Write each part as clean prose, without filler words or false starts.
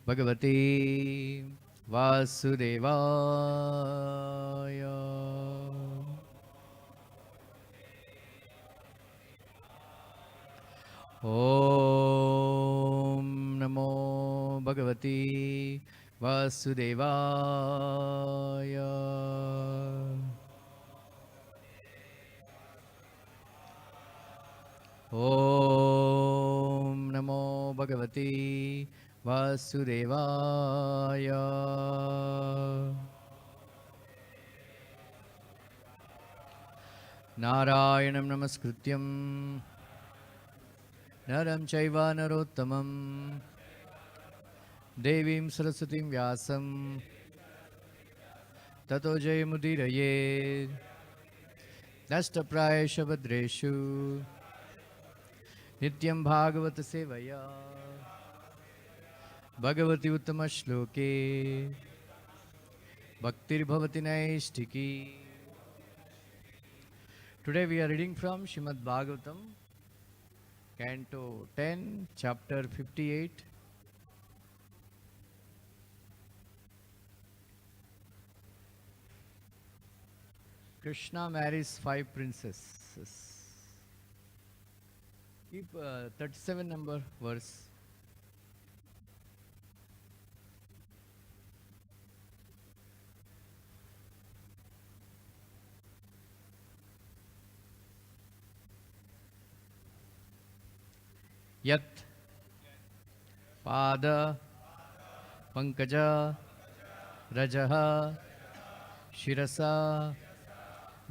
भगवते वासुदेवाय। ॐ नमो भगवते वासुदेवाय। ॐ नमो भगवते वासुदेवाय। नारायणं नमस्कृत्यं नरं चैव नरोत्तमं देवीं सरस्वतीं व्यासं ततो जयमुदीरये। नष्टप्रायेषु भद्रेषु नित्यं भागवत सेवया भगवति उत्तमश्लोके भक्तिर्भवति नैष्ठिकी. Today we are reading from Shrimad Bhagavatam, Canto 10, Chapter 58. Krishna marries 5 princesses. Keep 37 number verse. Yat pada pankaja rajaha shirasa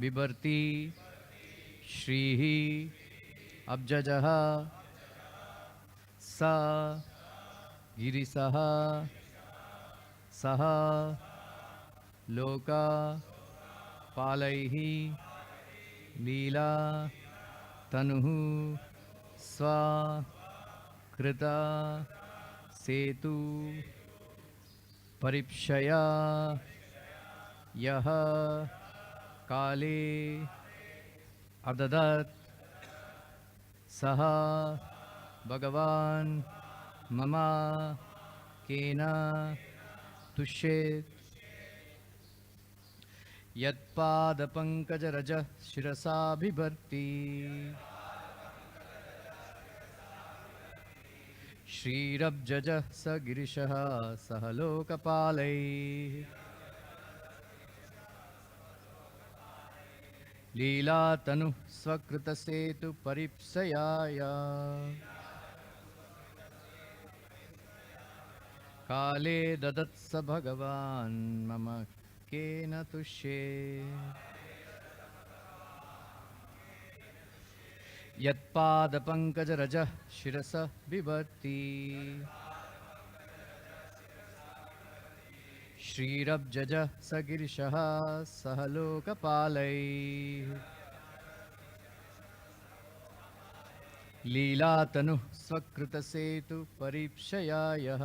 bibarti shrihi abjajaha sa girisaha saha loka palaihi leela tanuhu swa krita setu paripshaya yaha kale adadat saha bhagavan mama kena tushet yat pada pankaja raja shirasa bhibarti Shrirabjaja sa girishaha sahalokapalai Leela tanu swakrita setu paripsayaya Kale dadat sa bhagavan mama kena tushe Yatpada pankaja raja shirasa bibharti Shrirabjaja sagirishaha sahalokapalai Leela tanu swakrita setu paripshayaya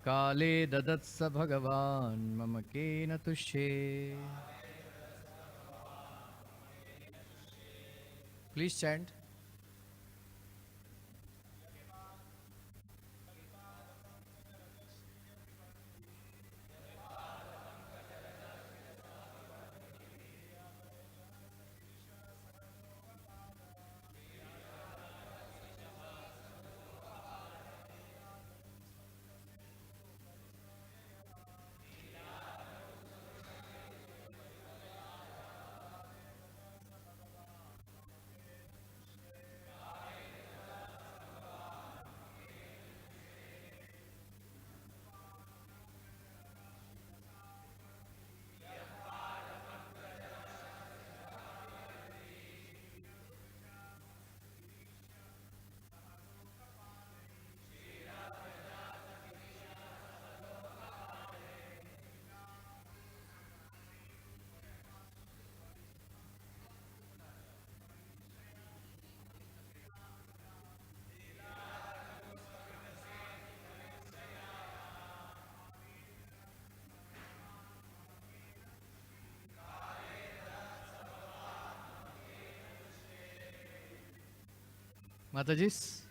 Kale dadat sa bhagavan mama kena tushe. Please chant. Matajis.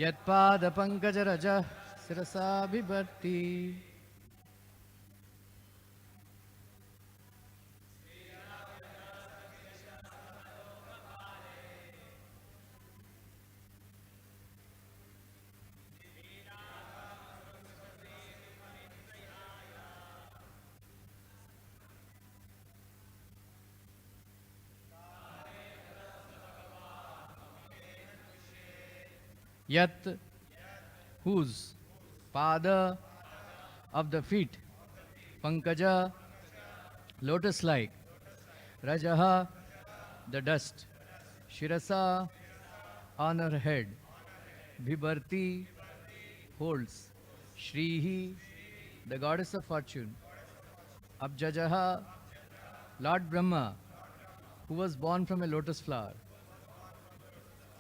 Yatpada pankaja raja sirasa bibharti. Yat, whose, pada, of the feet, pankaja, lotus like, rajaha, the dust, shirasa, on her head, bibharti, holds, shrihi, the goddess of fortune, abjajaha, Lord Brahma, who was born from a lotus flower,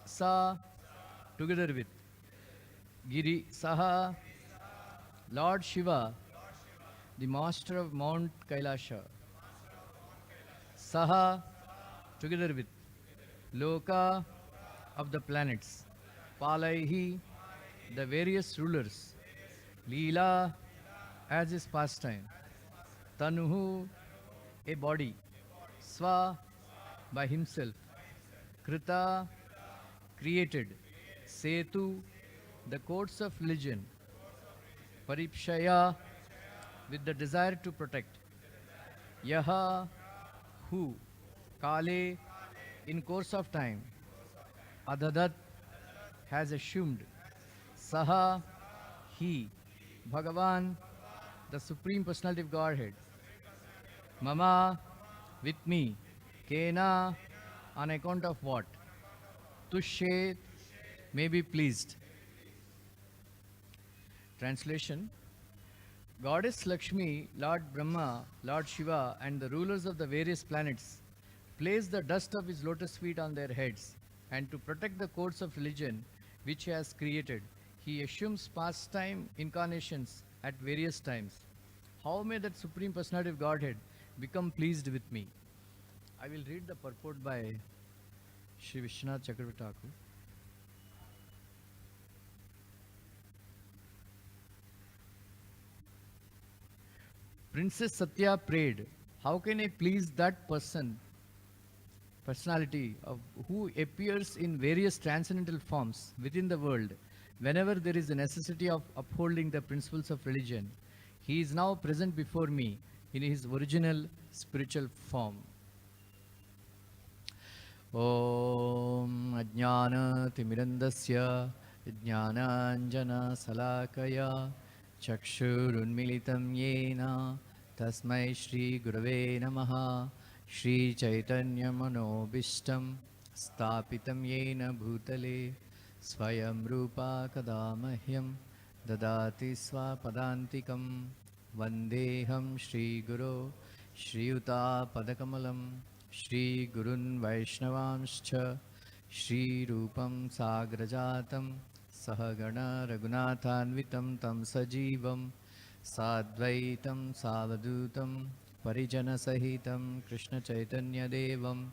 sa, together with, giri, saha, Lord Shiva, the master of Mount Kailasha, saha, together with, loka, of the planets, palaihi, the various rulers, leela, as his pastime, tanuhu, a body, swa, by himself, krita, created, setu, the courts of religion, paripshaya, with the desire to protect, yaha, who, kale, in course of time, adadat, has assumed, saha, he, Bhagavan, the Supreme Personality of Godhead, mama, with me, kena, on account of what, tushe, may be pleased. Translation: Goddess Lakshmi, Lord Brahma, Lord Shiva, and the rulers of the various planets place the dust of his lotus feet on their heads, and to protect the courts of religion which he has created, he assumes pastime incarnations at various times. How may that Supreme Personality of Godhead become pleased with me? I will read the purport by Sri Vishwanath Chakravarti Thakur. Princess Satya prayed, how can I please that personality of who appears in various transcendental forms within the world whenever there is a necessity of upholding the principles of religion? He is now present before me in his original spiritual form. Om Ajnana Timirandasya Jnananjana Salakaya Chakshurunmilitam Yena Tasmai Shri Gurave Namaha Shri Chaitanya Manobishtam Stapitam Yena Bhutale Swayam Rupa Kadamahyam Dadati Swapadantikam Vandeham Shri Guru Shri Yuta Padakamalam Shri Gurun Vaishnavanscha Shri Rupam Sagrajatam Sahagana Raghunathanvitam Tam Sajivam Sadvaitam Savadutam Parijana Sahitam Krishna Chaitanya Devam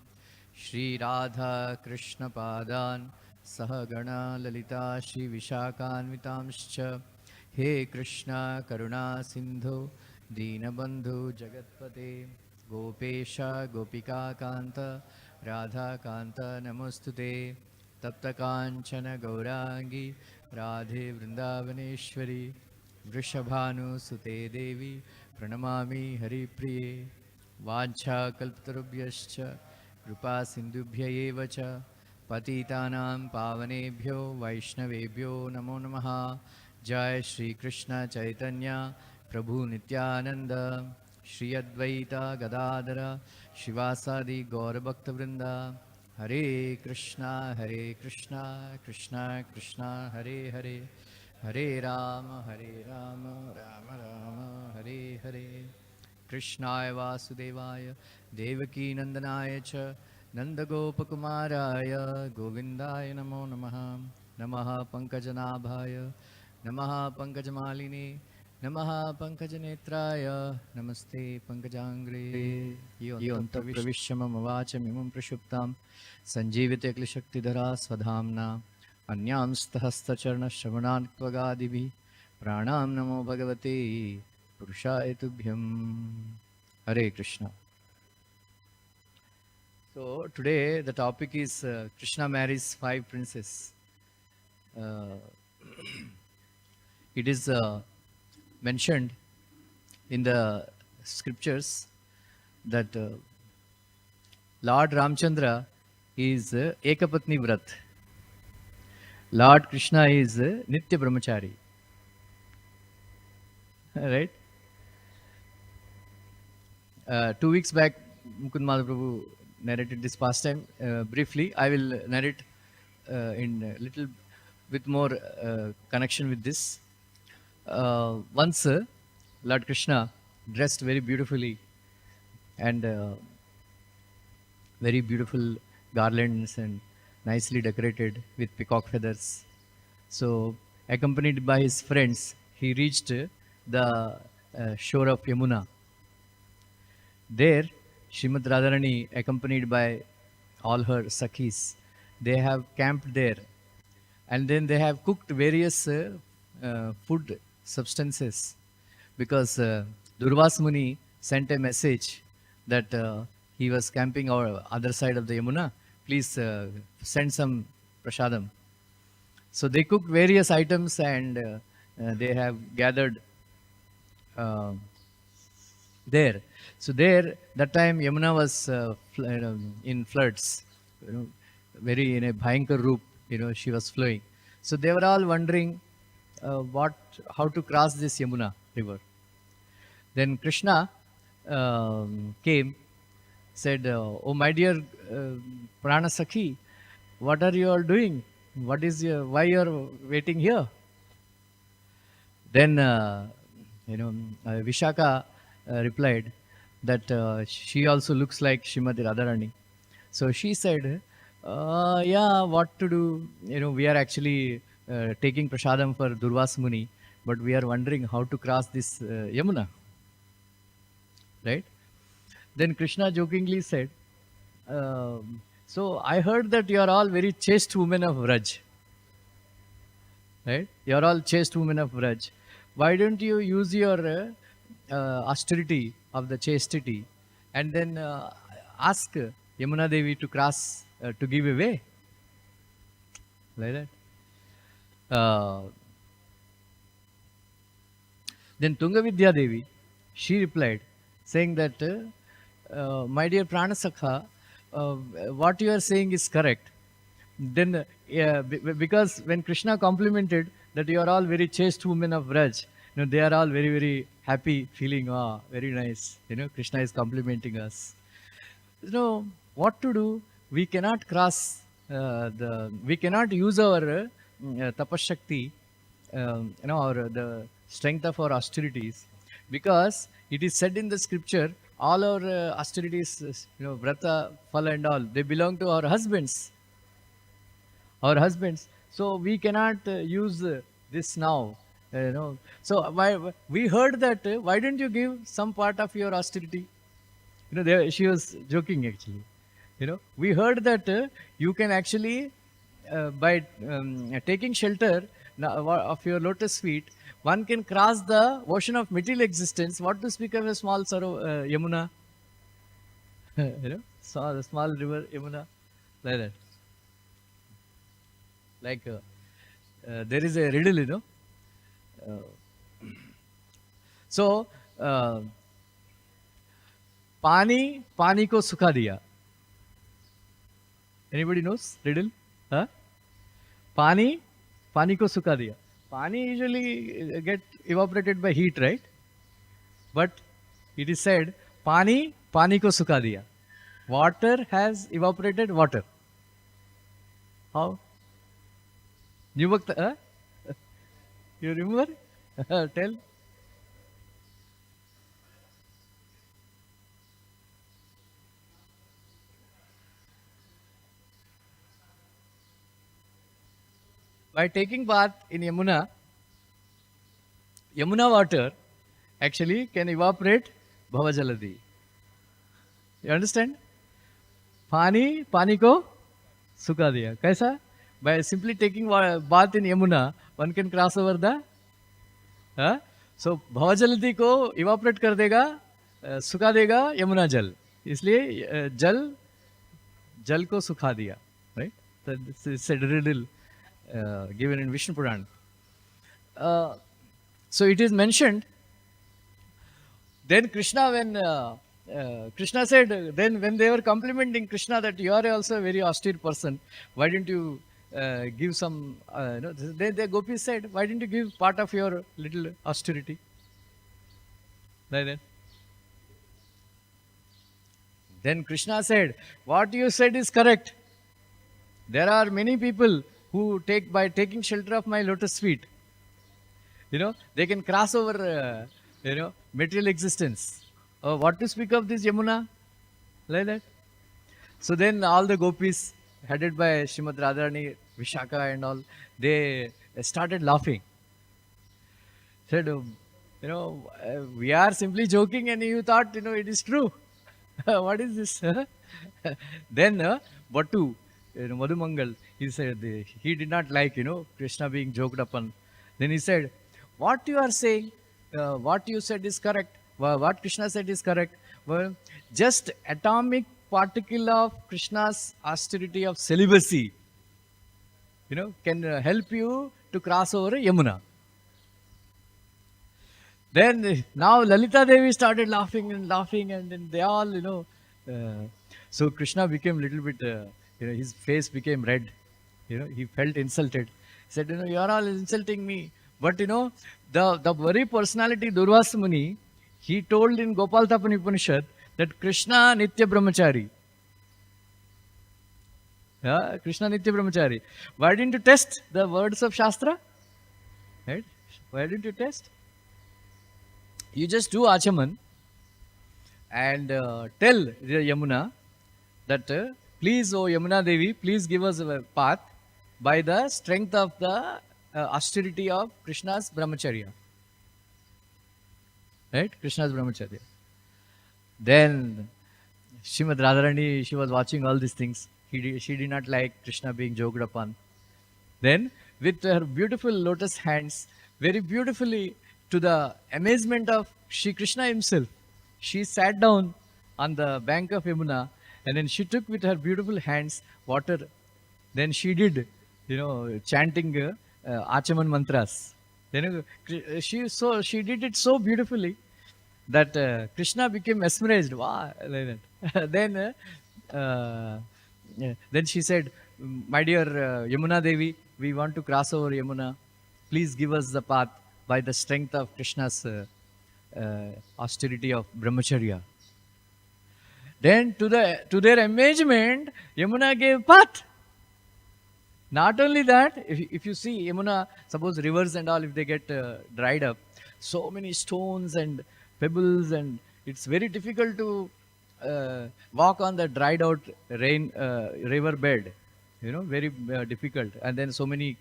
Shri Radha Krishna Padan Sahagana Lalita Shri Vishakhanvitamscha He Krishna Karuna Sindhu Dinabandhu Jagatpate Gopesha Gopika Kanta Radha Kanta Namostute Tapta Kanchana Gaurangi Radhe Vrindavaneshwari Vrishabhanu Sute Devi Pranamami Hari Priye Vancha Kalpatarubhyascha Rupa Sindhubhya Eva cha Patitanam Pavanebhyo Vaishnavebhyo Namo Namaha Jai Shri Krishna Chaitanya Prabhu Nityananda Shri Advaita Gadadara Shivasadi Gaura Bhakta Vrinda Hare Krishna Krishna Krishna Hare Hare Hare Rama Rama Rama Hare Hare Krishnaya Vasudevaya Devaki Nandanaya cha Nandagopakumaraya Govindaya Namo Namaha Namaha Pankajanabhaya Namaha Pankajamalini Namaha Pankajanetraya Namaste Pankajangre Yonta Pravishyamam Avacham Imam Prashuptam Sanjivite Klishakti Dhara Swadhamna अन्यांस्तहस्तचरणश्रवणान् त्वगादिभिः प्राणां नमो भगवते पुरुषाय तुभ्यं. Hare Krishna. So today the topic is Krishna marries five princes. Uh, it is mentioned in the scriptures that Lord Ramchandra is Ekapatni Vrat. Lord Krishna is Nitya Brahmachari. Right? 2 weeks back, Mukund Madhav Prabhu narrated this pastime briefly. I will narrate in a little with more connection with this. Once Lord Krishna, dressed very beautifully and very beautiful garlands and nicely decorated with peacock feathers. So, accompanied by his friends, he reached the shore of Yamuna. There, Srimad Radharani, accompanied by all her Sakhis, they have camped there. And then they have cooked various food substances because Durvas Muni sent a message that he was camping on other side of the Yamuna. Please send some prasadam. So they cooked various items and they have gathered uh, there. So there, that time Yamuna was in floods, very in a Bhayankar Roop, she was flowing. So they were all wondering how to cross this Yamuna river. Then Krishna came, said, "Oh my dear Prana Sakhi, what are you all doing? Why you are waiting here?" Then Vishaka replied that she also looks like Srimati Radharani. So she said, yeah, what to do? We are actually taking prasadam for Durvas Muni, but we are wondering how to cross this Yamuna. Right? Then Krishna jokingly said, so I heard that you are all very chaste women of Vraj. Right? You are all chaste women of Vraj. Why don't you use your austerity of the chastity and then ask Yamuna Devi to cross, to give away? Like that. Then Tungavidya Devi, she replied, saying that, my dear Pranasakha, what you are saying is correct. Then, because when Krishna complimented that you are all very chaste women of Vraj, they are all very, very happy, feeling, very nice. Krishna is complimenting us. What to do? We cannot cross we cannot use our tapashakti, or the strength of our austerities, because it is said in the scripture, all our austerities, vrata, phala and all, they belong to our husbands. So we cannot use this now. So we heard that, why don't you give some part of your austerity? She was joking actually. We heard that you can actually, by taking shelter of your lotus feet, one can cross the ocean of material existence. What to speak of a small Yamuna? So the small river Yamuna, like that. Like there is a riddle, so पानी पानी को सुखा दिया. Anybody knows riddle? Huh? पानी पानी को सुखा दिया. Pani usually get evaporated by heat, right? But it is said, पानी पानी को सुखा दिया. Water has evaporated water. How? You remember? Tell. By taking bath in Yamuna water actually can evaporate Bhavajaladi. You understand? पानी पानी को सुखा दिया. कैसा? By simply taking bath in Yamuna, one can cross over the सो भवजलधि को evaporate कर देगा, सुखा देगा यमुना जल, इसलिए जल जल को सुखा दिया, right. Riddle given in Vishnu Purana. So it is mentioned. Then Krishna, when Krishna said, then when they were complimenting Krishna that you are also a very austere person, why didn't you give some, the gopis said, why didn't you give part of your little austerity? Like that. Then Krishna said, what you said is correct. There are many people who by taking shelter of my lotus feet, they can cross over, material existence. What to speak of this Yamuna? Like that. So then all the gopis, headed by Srimad Radharani, Vishaka and all, they started laughing. Said, we are simply joking and you thought, it is true. What is this? Then Bhattu, Madhumangal, he said, he did not like, Krishna being joked upon. Then he said, what you are saying, what you said is correct. What Krishna said is correct. Well, just atomic particle of Krishna's austerity of celibacy, can help you to cross over Yamuna. Then now Lalita Devi started laughing, and then they all, so Krishna became a little bit, his face became red. He felt insulted. He said, you are all insulting me. But, the very personality Durvasa Muni, he told in Gopal Tapani Upanishad that Krishna Nitya Brahmachari. Krishna Nitya Brahmachari. Why didn't you test the words of Shastra? Right? Why didn't you test? You just do Achaman and tell the Yamuna that please, O Yamuna Devi, please give us a path by the strength of the austerity of Krishna's Brahmacharya. Right? Krishna's Brahmacharya. Then Srimad Radharani, she was watching all these things. She did not like Krishna being joked upon. Then with her beautiful lotus hands, very beautifully, to the amazement of Shri Krishna himself, she sat down on the bank of Yamuna, and then she took with her beautiful hands water. Then she did, chanting Achaman mantras. Then she did it so beautifully that Krishna became mesmerized. Wow, like that. Then she said, my dear Yamuna Devi, we want to cross over Yamuna. Please give us the path by the strength of Krishna's austerity of Brahmacharya. Then to their amazement, Yamuna gave path. Not only that, if you see Yamuna, suppose rivers and all, if they get dried up, so many stones and pebbles, and it's very difficult to walk on the dried out river bed, very difficult. And then so many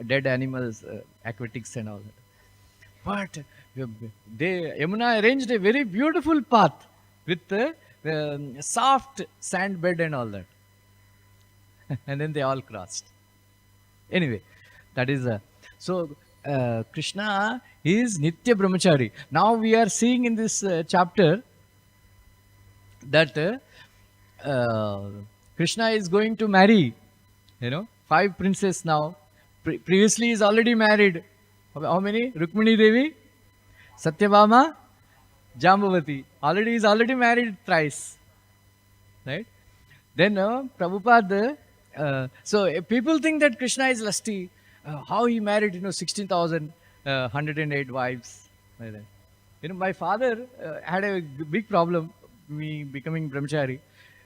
dead animals, aquatics and all that. But Yamuna arranged a very beautiful path with soft sand bed and all that. And then they all crossed. Anyway, that is so Krishna is Nitya Brahmachari. Now we are seeing in this chapter that Krishna is going to marry, 5 princes now. Previously he is already married. How many? Rukmini Devi, Satyabhama, Jambavati. He is already married thrice. Right? Then Prabhupada, so people think that Krishna is lusty. How he married, 16,108 wives. Like that. My father had a big problem, me becoming brahmachari.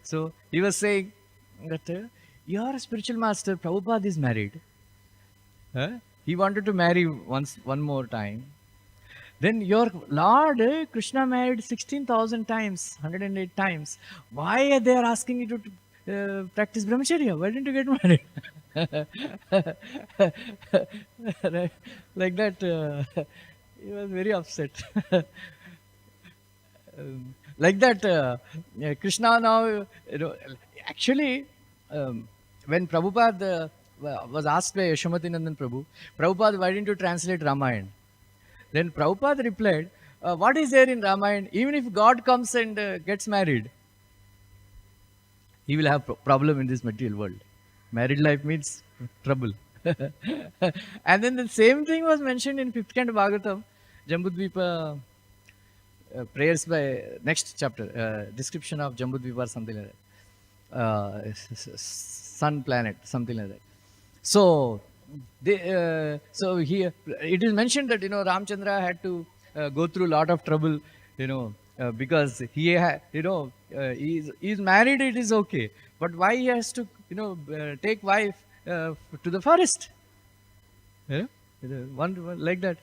So he was saying that your spiritual master Prabhupada is married. He wanted to marry one more time. Then your Lord Krishna married 16,000 times, 108 times. Why they are asking you to practice brahmacharya? Why didn't you get married? Right? Like that, he was very upset. Like that, Krishna now, actually, when Prabhupada was asked by Yashamati Nandan Prabhu, Prabhupada, why didn't you translate Ramayana? Then Prabhupada replied, what is there in Ramayana? Even if God comes and gets married, he will have problem in this material world. Married life means trouble. And then the same thing was mentioned in 5th Canto Bhagavatam, Jambudvipa prayers by next chapter, description of Jambudvipa or something like that. Sun planet, something like that. So, so here it is mentioned that Ramchandra had to go through a lot of trouble, because he's married. It is okay, but why he has to take wife to the forest? Yeah, one like that.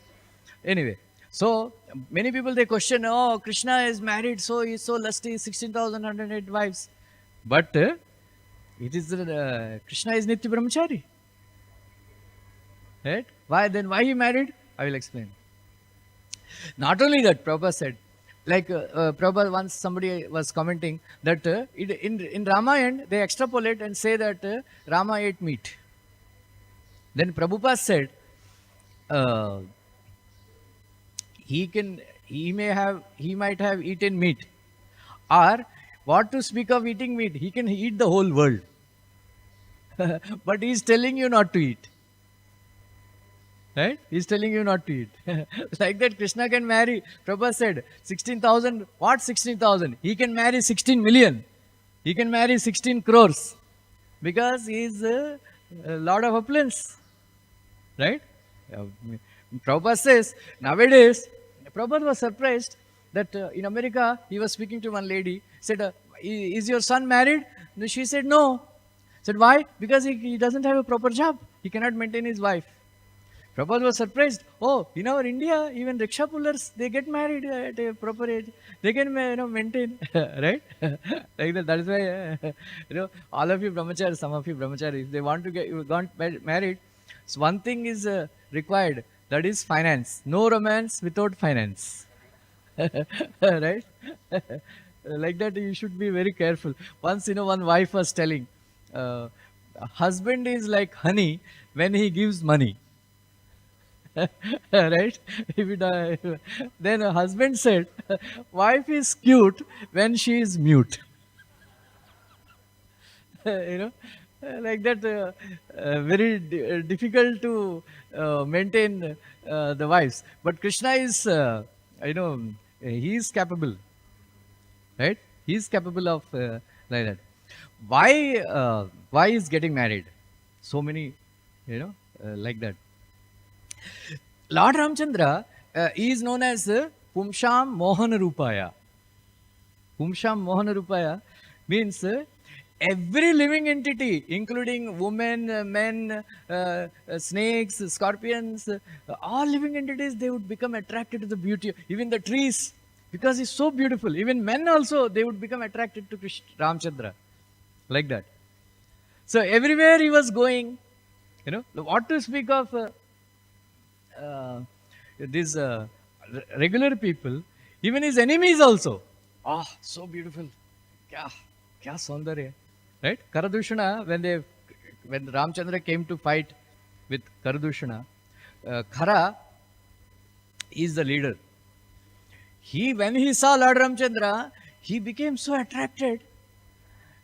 Anyway, so many people they question, oh, Krishna is married, so he's so lusty, 16,108 wives, but it is Krishna is Nitya Brahmachari. Right? Why he married? I will explain. Not only that, Prabhupada said, like Prabhupada once somebody was commenting that in Ramayana they extrapolate and say that Rama ate meat. Then Prabhupada said uh, he might have eaten meat, or what to speak of eating meat, he can eat the whole world. But he is telling you not to eat. Right? He's telling you not to eat. Like that, Krishna can marry. Prabhupada said, 16,000, what 16,000? He can marry 16 million. He can marry 16 crores. Because he is a Lord of opulence. Right? Prabhupada says, nowadays, Prabhupada was surprised that in America, he was speaking to one lady, said, is your son married? She said, no. Said, why? Because he doesn't have a proper job. He cannot maintain his wife. Prabhupada was surprised. Oh, in our India, even rickshaw pullers, they get married at a proper age. They can, maintain, right? Like that. That is why, all of you brahmacharis, some of you brahmacharis, if they want to get married, so one thing is required. That is finance. No romance without finance. Right? Like that, you should be very careful. Once, one wife was telling, husband is like honey when he gives money. Right? Then a husband said, wife is cute when she is mute. Like that, very difficult to maintain the wives. But Krishna is, he is capable. Right? He is capable of like that. Why is getting married? So many, like that. Lord Ramchandra is known as Pumsham Mohana Rupaya. Pumsham Mohana Rupaya means every living entity, including women, men, snakes, scorpions, all living entities, they would become attracted to the beauty. Even the trees, because he's so beautiful. Even men also, they would become attracted to Ramchandra. Like that. So everywhere he was going, what to speak of these regular people, even his enemies also. Ah, so beautiful. Kya saundarya. Right? Karadushana, when Ramchandra came to fight with Karadushana, Khara is the leader. When he saw Lord Ramchandra, he became so attracted.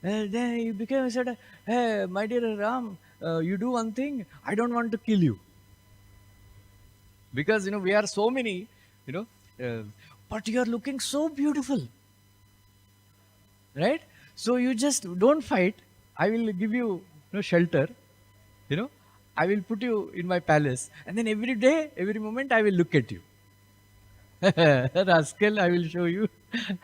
Then he said, hey, my dear Ram, you do one thing, I don't want to kill you. Because, we are so many, but you are looking so beautiful. Right? So you just don't fight. I will give you, shelter. I will put you in my palace. And then every day, every moment, I will look at you. Rascal, I will show you.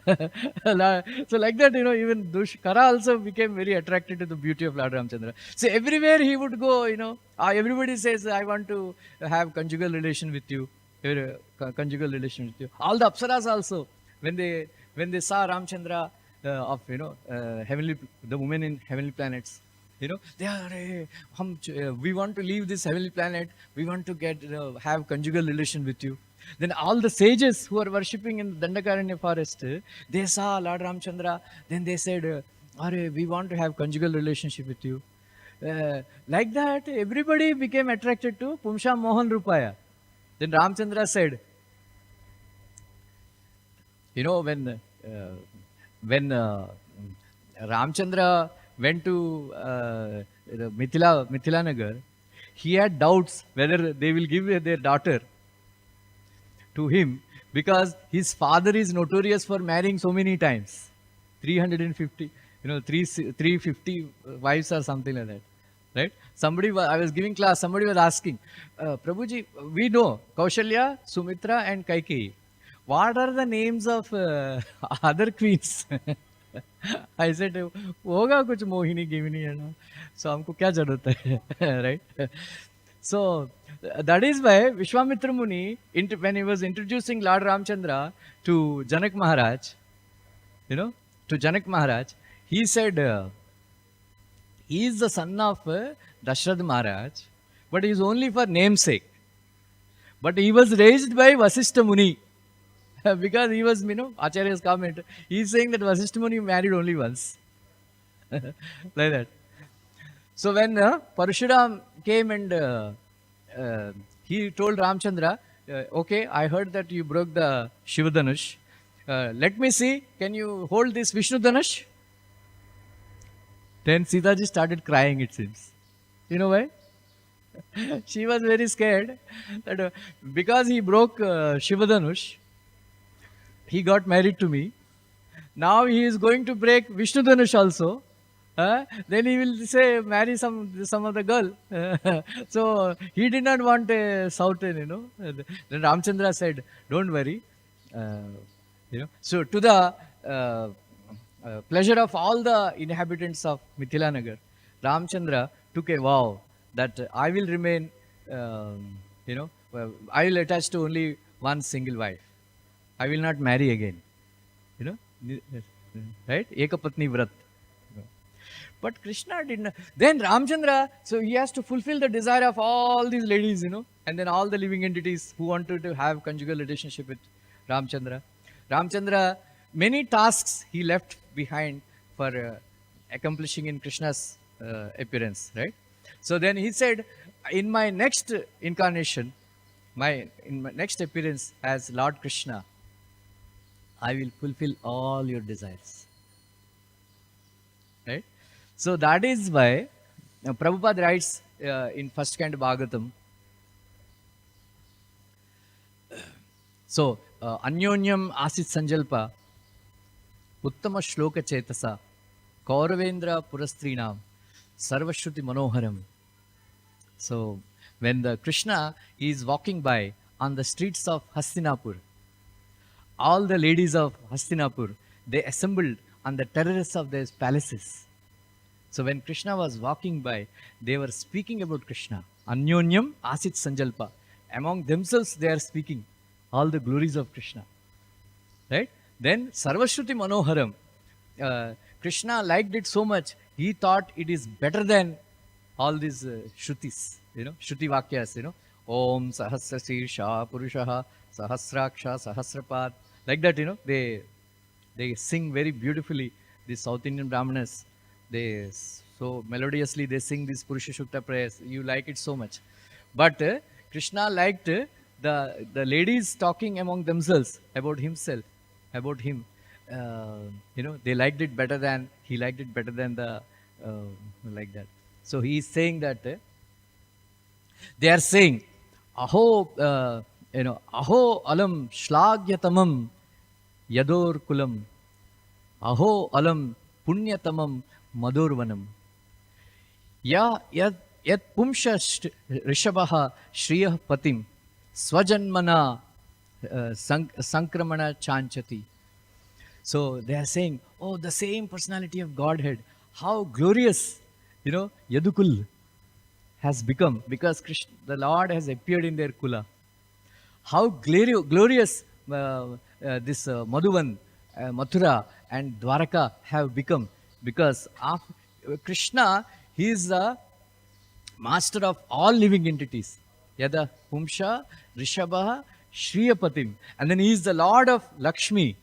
So like that, even Kara also became very attracted to the beauty of Lord Ramchandra. So everywhere he would go, everybody says, I want to have conjugal relation with you. Conjugal relation with you. All the Apsaras also, when they saw Ramchandra of, the women in heavenly planets, they are, we want to leave this heavenly planet. We want to have conjugal relation with you. Then all the sages who are worshipping in the Dandakaranya forest, they saw Lord Ramchandra. Then they said, we want to have conjugal relationship with you. Like that, everybody became attracted to Pumsha Mohan Rupaya. Then Ramchandra said, you know, when Ramchandra went to Mithila Nagar, he had doubts whether they will give their daughter to him, because his father is notorious for marrying so many times, 350, 350 wives or something like that, right? I was giving class, somebody was asking, Prabhuji, we know Kaushalya, Sumitra and Kaikeyi. What are the names of other queens? I said, होगा कुछ मोहिनी गिमिनी है ना, so हमको क्या जरूरत है, right? So that is why Vishwamitra Muni, when he was introducing Lord Ramchandra to Janak Maharaj, to Janak Maharaj, he said, he is the son of Dashrath Maharaj, but he is only for namesake. But he was raised by Vasishtha Muni. Because he was, Acharya's comment, he is saying that Vasishtha Muni married only once. Like that. So when Parshuram came and he told Ramchandra, okay, I heard that you broke the Shivadanush. Let me see, can you hold this Vishnu Danush? Then Sitaji started crying, it seems. You know why? She was very scared that because he broke Shivadanush, he got married to me. Now he is going to break Vishnu Danush also. Then he will say, marry some other girl. So he did not want a Southern, Then Ramchandra said, don't worry. So to the pleasure of all the inhabitants of Mithila Nagar, Ramchandra took a vow that I will remain, I will attach to only one single wife. I will not marry again. Right? Ekapatni Vrat. But Krishna did not. Then Ramchandra, so he has to fulfill the desire of all these ladies, and then all the living entities who wanted to have conjugal relationship with Ramchandra. Ramchandra, many tasks he left behind for accomplishing in Krishna's appearance, right? So then he said, in my next incarnation, in my next appearance as Lord Krishna, I will fulfill all your desires. Right? So that is why Prabhupada writes in first canto Bhagavatam. So, Anyonyam Asit Sanjalpa, Uttama Shloka Chetasa, Kauravendra Purastrinam, Sarvashruti Manoharam. So, when the Krishna is walking by on the streets of Hastinapur, all the ladies of Hastinapur, they assembled on the terraces of their palaces. So when Krishna was walking by, they were speaking about Krishna. Anyonyam Asit Sanjalpa. Among themselves, they are speaking all the glories of Krishna. Right? Then Sarvashruti Manoharam. Krishna liked it so much, he thought it is better than all these Shrutis, Shruti Vakyas, Om Sahasra Sirsha Purushaha Sahasraksha Sahasrapad. Like that, they sing very beautifully. These South Indian Brahmanas, they so melodiously they sing these Purusha Shukta prayers. You like it so much. But Krishna liked the ladies talking among themselves about himself, about him. They liked it better than, he liked it better than the, like that. So he is saying that, they are saying, Aho, Aho alam shlagyatamam yador kulam, Aho alam punyatamam madurvanam, Ya yat pumsha rishabha shriyah patim, swajanmana sankramana chanchati. So they are saying, oh, the same personality of Godhead, how glorious, Yadukul has become, because Krishna, the Lord has appeared in their kula. How glorious this Madhuvan, Mathura and Dwaraka have become, because of Krishna, he is the master of all living entities. Yada Pumsha Rishabha Shriyapatim. And then he is the Lord of Lakshmi.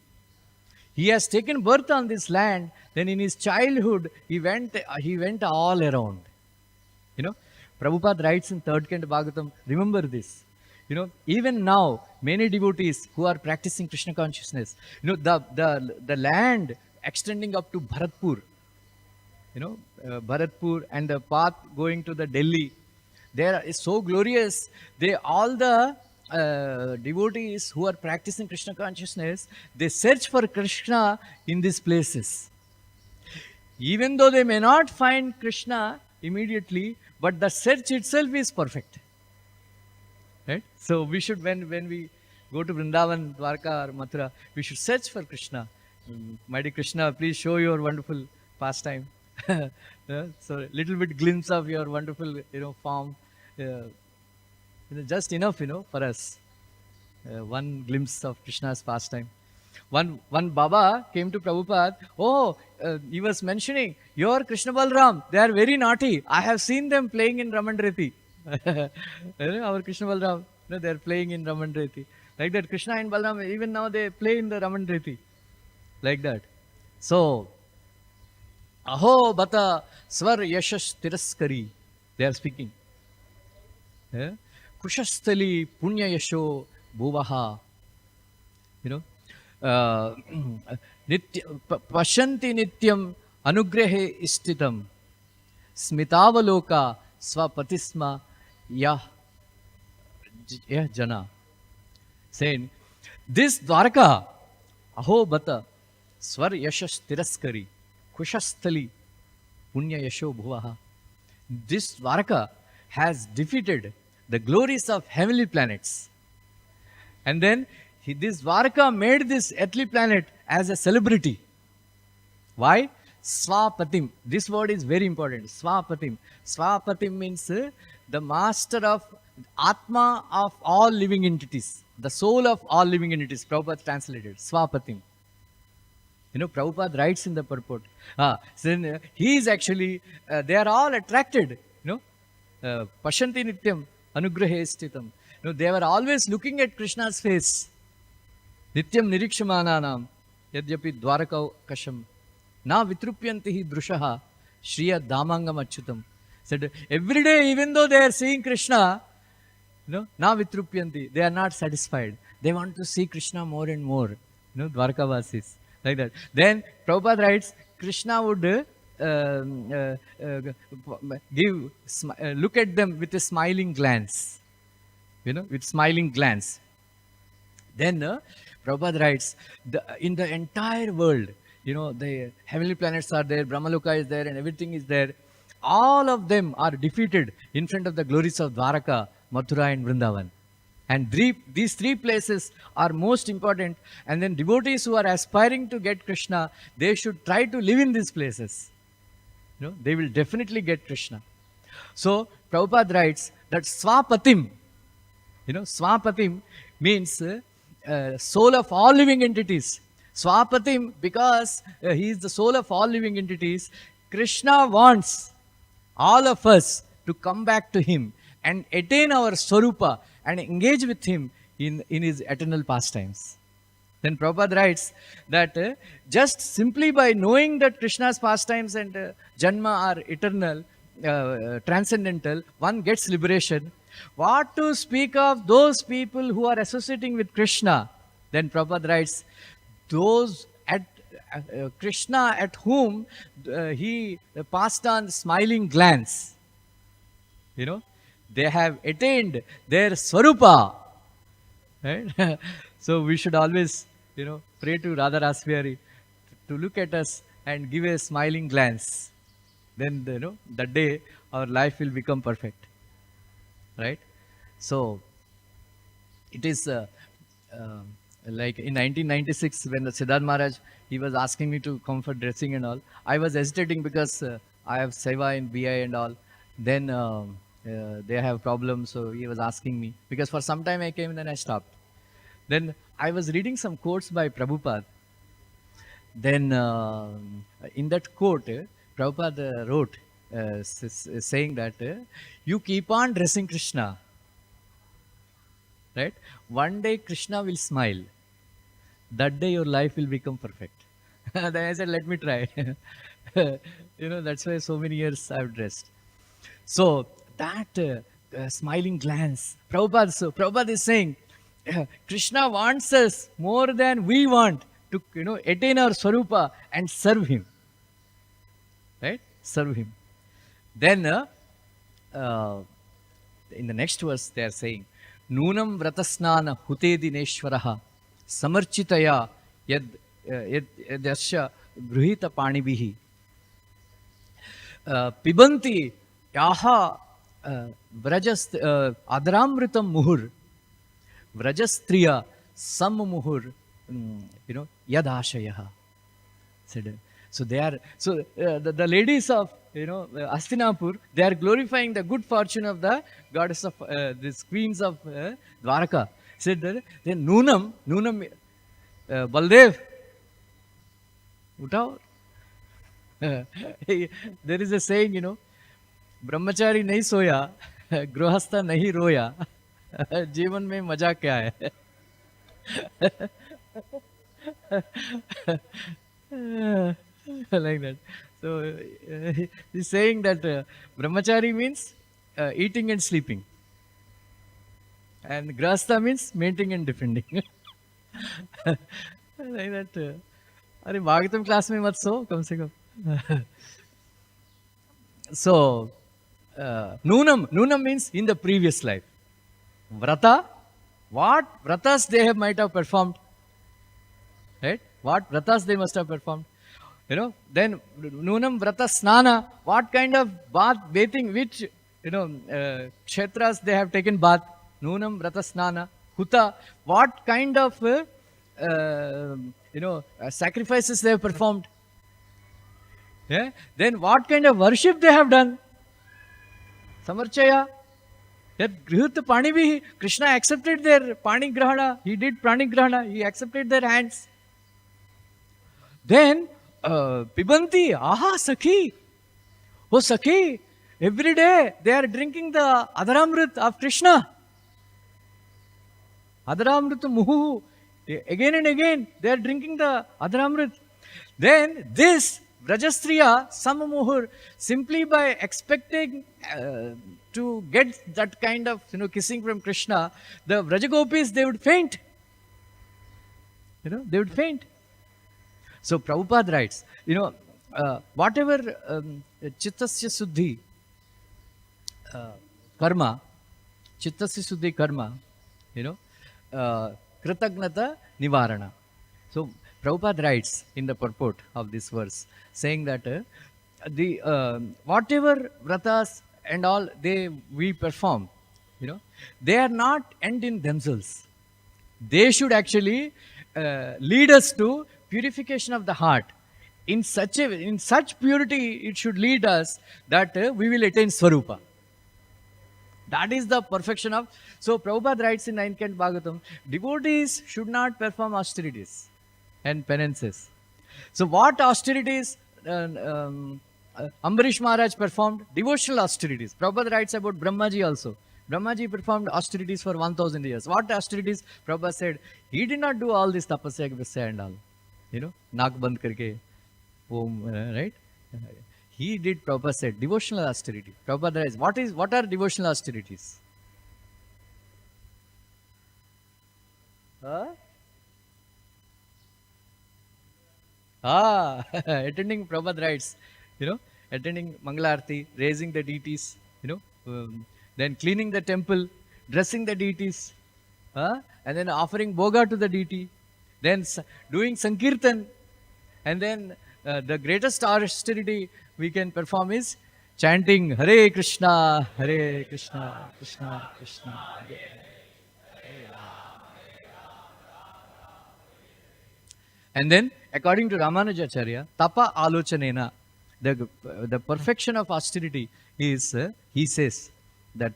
He has taken birth on this land. Then in his childhood, he went all around. You know, Prabhupada writes in third Canto Bhagavatam, remember this. Even now, many devotees who are practicing Krishna consciousness, the land extending up to Bharatpur, Bharatpur and the path going to the Delhi, there is so glorious. All the devotees who are practicing Krishna consciousness, they search for Krishna in these places. Even though they may not find Krishna immediately, but the search itself is perfect. Right? So we should, when we go to Vrindavan, Dwarka or Mathura, we should search for Krishna. Mighty Krishna, please show your wonderful pastime. Yeah, so little bit glimpse of your wonderful, form. Just enough, for us. One glimpse of Krishna's pastime. One Baba came to Prabhupada. Oh, he was mentioning, your Krishna Balram, they are very naughty. I have seen them playing in Ramandreti. Our Krishna Balram, they are playing in Ramandreti. Like that, Krishna and Balram, even now they play in the Ramandreti. Like that. So, Aho Bata Svar Yashash Tiraskari. They are speaking. Kushastali Punya Yasho Bhuvaha. Pashanti Nityam Anugrahe Istitam Smitavaloka Swapatisma Yah Jana. Saying, this Dwarka, Aho Bata, Swar Yashash Tiraskari, Kushastali, Punya Yasho Bhuvaha. This Dwarka has defeated the glories of heavenly planets. And then this Dwarka made this earthly planet as a celebrity. Why? Swapatim. This word is very important. Swapatim. Swapatim means the master of Atma of all living entities. The soul of all living entities. Prabhupada translated. Swapatim. Prabhupada writes in the purport. So he is actually, they are all attracted. Pashanti Nityam Anugrahe Stitam. They were always looking at Krishna's face. Nityam Nirikshamananam Yadyapi Dwaraka Kasham Na Vitrupyantihi Drushaha Shriya Damangam Achyutam. Said every day, even though they are seeing Krishna, Na Vitrupyanti, they are not satisfied. They want to see Krishna more and more. Dwarkavasis. Like that. Then Prabhupada writes, Krishna would look at them with a smiling glance. With smiling glance. Then Prabhupada writes, in the entire world, the heavenly planets are there, Brahmaloka is there, and everything is there. All of them are defeated in front of the glories of Dwaraka, Mathura, and Vrindavan. And these three places are most important. And then devotees who are aspiring to get Krishna, they should try to live in these places. They will definitely get Krishna. So Prabhupada writes that Swapatim, Swapatim means soul of all living entities. Swapatim, because he is the soul of all living entities, Krishna wants all of us to come back to him and attain our Swarupa and engage with him in his eternal pastimes. Then Prabhupada writes that just simply by knowing that Krishna's pastimes and Janma are eternal, transcendental, one gets liberation. What to speak of those people who are associating with Krishna? Then Prabhupada writes, those at Krishna at whom he passed on smiling glance. They have attained their Swarupa. Right? So we should always, pray to Radha Rasbihari to look at us and give a smiling glance. Then, that day our life will become perfect. Right? So, it is like in 1996 when the Siddharth Maharaj, he was asking me to come for dressing and all. I was hesitating because I have Seva in BI and all. Then they have problems, so he was asking me. Because for some time I came and then I stopped. Then I was reading some quotes by Prabhupada. Then in that quote, Prabhupada wrote, saying that you keep on dressing Krishna. Right? One day Krishna will smile. That day your life will become perfect. Then I said, let me try. That's why so many years I've dressed. So that smiling glance, Prabhupada is saying, Krishna wants us more than we want to, attain our Swarupa and serve him. Right? Serve him. Then, uh, in the next verse, they are saying, Nunam vratasnana hutedi neshwaraha samarchitaya yadyasya gruhita panibihi pibanti yaha vrajas adramritam muhur vrajastriya sammuhur yadashayaha. So they are the ladies of Astinapur, they are glorifying the good fortune of the goddess of these queens of Dwaraka. Said that then Nunam Baldev उठाओ. There is a saying, ब्रह्मचारी नहीं सोया, गृहस्था नहीं रोया, जीवन में मजा क्या है. Like that. So he's saying that brahmachari means eating and sleeping, and grahastha means maintaining and defending. Like that. अरे भागवतम क्लास में मत सो कम से कम. So Nunam means in the previous life. Vrata, what vratas they might have performed, right? What vratas they must have performed, Then Nunam vrata snana, what kind of bathing, which kshetras they have taken bath. Nunam vrata snana. Huta, what kind of sacrifices they have performed. Yeah? Then what kind of worship they have done. Samarchaya. That Grihut Panivihi, Krishna accepted their Panigrahana. He did Panigrahana. He accepted their hands. Then Pibanti, aha Sakhi. Oh Sakhi, every day they are drinking the Adharamrit of Krishna. Adharamrit Muhu. Again and again they are drinking the Adharamrit. Then this Vrajastriya Samamuhur, simply by expecting to get that kind of kissing from Krishna, the Vrajagopis, they would faint. They would faint. So Prabhupada writes, whatever Chittasya Suddhi karma, Chittasya Suddhi karma, Kritagnata Nivarana. So Prabhupada writes in the purport of this verse, saying that the whatever vratas and all we perform, they are not end in themselves. They should actually lead us to purification of the heart. In such purity, it should lead us that we will attain Swarupa. That is the perfection of. So Prabhupada writes in 9th Canto Bhagavatam, devotees should not perform austerities and penances. So what austerities Ambarish Maharaj performed? Devotional austerities. Prabhupada writes about Brahmaji also. Brahmaji performed austerities for 1000 years. What austerities? Prabhupada said, he did not do all this tapasya and all. Naak band karke, right? He did, Prabhupada said, devotional austerity. Prabhupada writes, what are devotional austerities? Attending, Prabhupada writes, attending Mangalarti, raising the deities, then cleaning the temple, dressing the deities, and then offering bhoga to the deity, then doing Sankirtan, and then the greatest austerity we can perform is chanting Hare Krishna, Hare Krishna, Krishna Krishna, Hare And then, according to Ramanujacharya, tapa alochanena, the perfection of austerity is, he says that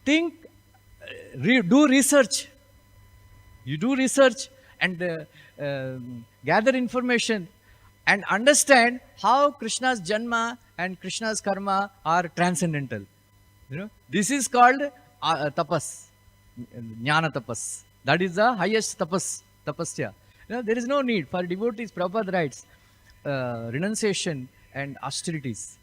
think, do research. You do research and gather information and understand how Krishna's janma and Krishna's karma are transcendental. This is called tapas, jnana tapas. That is the highest tapasya. There is no need for devotees. Prabhupada writes, renunciation and austerities.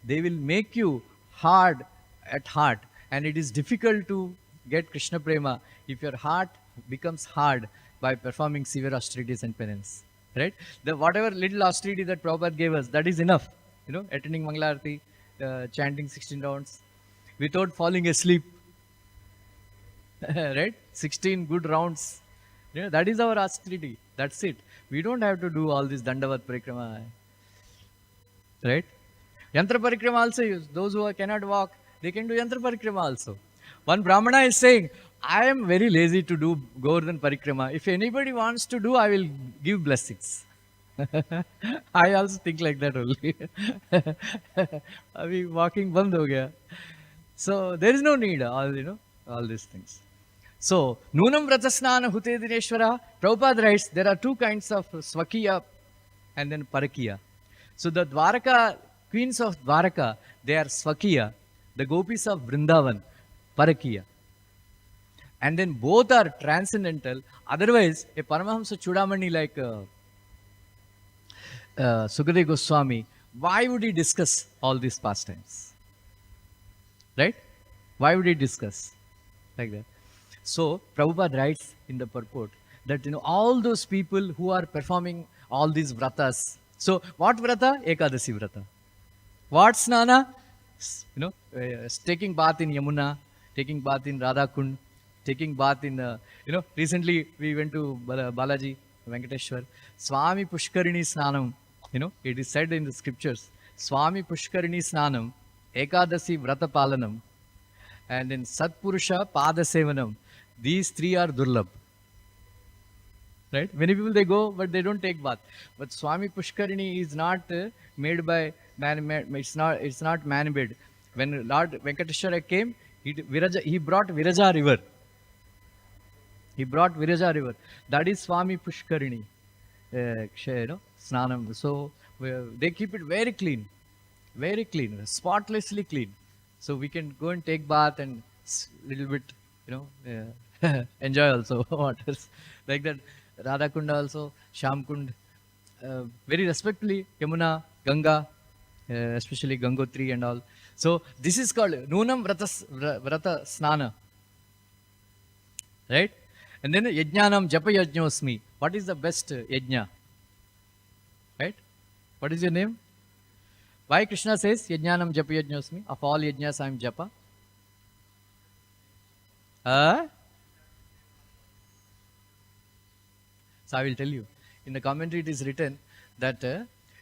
They will make you hard at heart, and it is difficult to get Krishna Prema if your heart becomes hard by performing severe austerities and penance. Right? The whatever little austerity that Prabhupada gave us, that is enough. Attending Mangalarti, chanting 16 rounds without falling asleep. Right? 16 good rounds. That is our austerity. That's it. We don't have to do all this Dandavat Parikrama. Right? Yantra Parikrama also use. Those who cannot walk, they can do Yantra Parikrama also. One Brahmana is saying, I am very lazy to do Govardhan Parikrama. If anybody wants to do, I will give blessings. I also think like that only. Abhi walking band ho gaya. So there is no need, all these things. So, Nunam Vratasnana Hute Dineshwara, Prabhupada writes, there are two kinds of Swakiya and then Parakiya. So the Dwaraka, queens of Dwaraka, they are Swakiya. The gopis of Vrindavan, Parakiya. And then both are transcendental. Otherwise, a Paramahamsa Chudamani like Sukadeva Goswami, why would he discuss all these pastimes? Right? Why would he discuss like that? So Prabhupada writes in the purport that all those people who are performing all these vratas. So what vrata? Ekadasi vrata. What snana? Taking bath in Yamuna, taking bath in Radhakund, taking bath in recently we went to Balaji, Venkateshwar. Swami Pushkarini Snanam. It is said in the scriptures. Swami Pushkarini Snanam, Ekadasi Vrata Palanam, and in Satpurusha Pada Sevanam. These three are durlabh. Right? Many people they go, but they don't take bath. But Swami Pushkarini is not made by man. It's not man-made. When Lord Venkateshwara came, he brought Viraja river. He brought Viraja river. That is Swami Pushkarini. Snanam. So they keep it very clean, spotlessly clean. So we can go and take bath and little bit, enjoy also waters like that. Radhakunda also, Shamkund, very respectfully, Yamuna, Ganga, especially Gangotri and all. So this is called Nunam Vrata Snana. Right? And then Yajnanam Japa Yajñosmi. What is the best yajna? Right? What is your name? Why Krishna says Yajnanam Japa Yajñosmi? Of all yajnas I am Japa. So I will tell you. In the commentary it is written that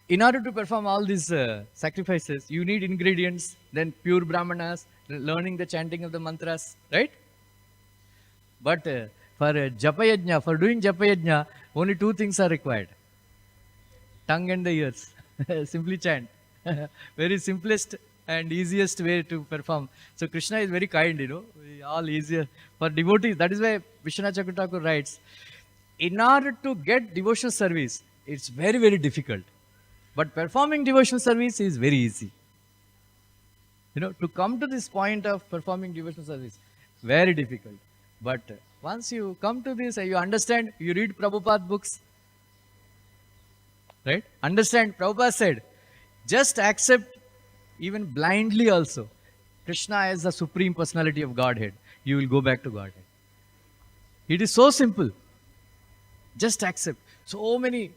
in order to perform all these sacrifices, you need ingredients, then pure brahmanas, learning the chanting of the mantras, right? But for japa yajna, for doing japa yajna, only two things are required. Tongue and the ears. Simply chant. Very simplest and easiest way to perform. So Krishna is very kind, all easier. For devotees, that is why Vishwanath Chakravarti writes, in order to get devotional service, it's very, very difficult. But performing devotional service is very easy. To come to this point of performing devotional service, very difficult. But once you come to this, you understand, you read Prabhupada books, right? Understand, Prabhupada said, just accept even blindly also Krishna as the Supreme Personality of Godhead. You will go back to Godhead. It is so simple. Just accept. So many,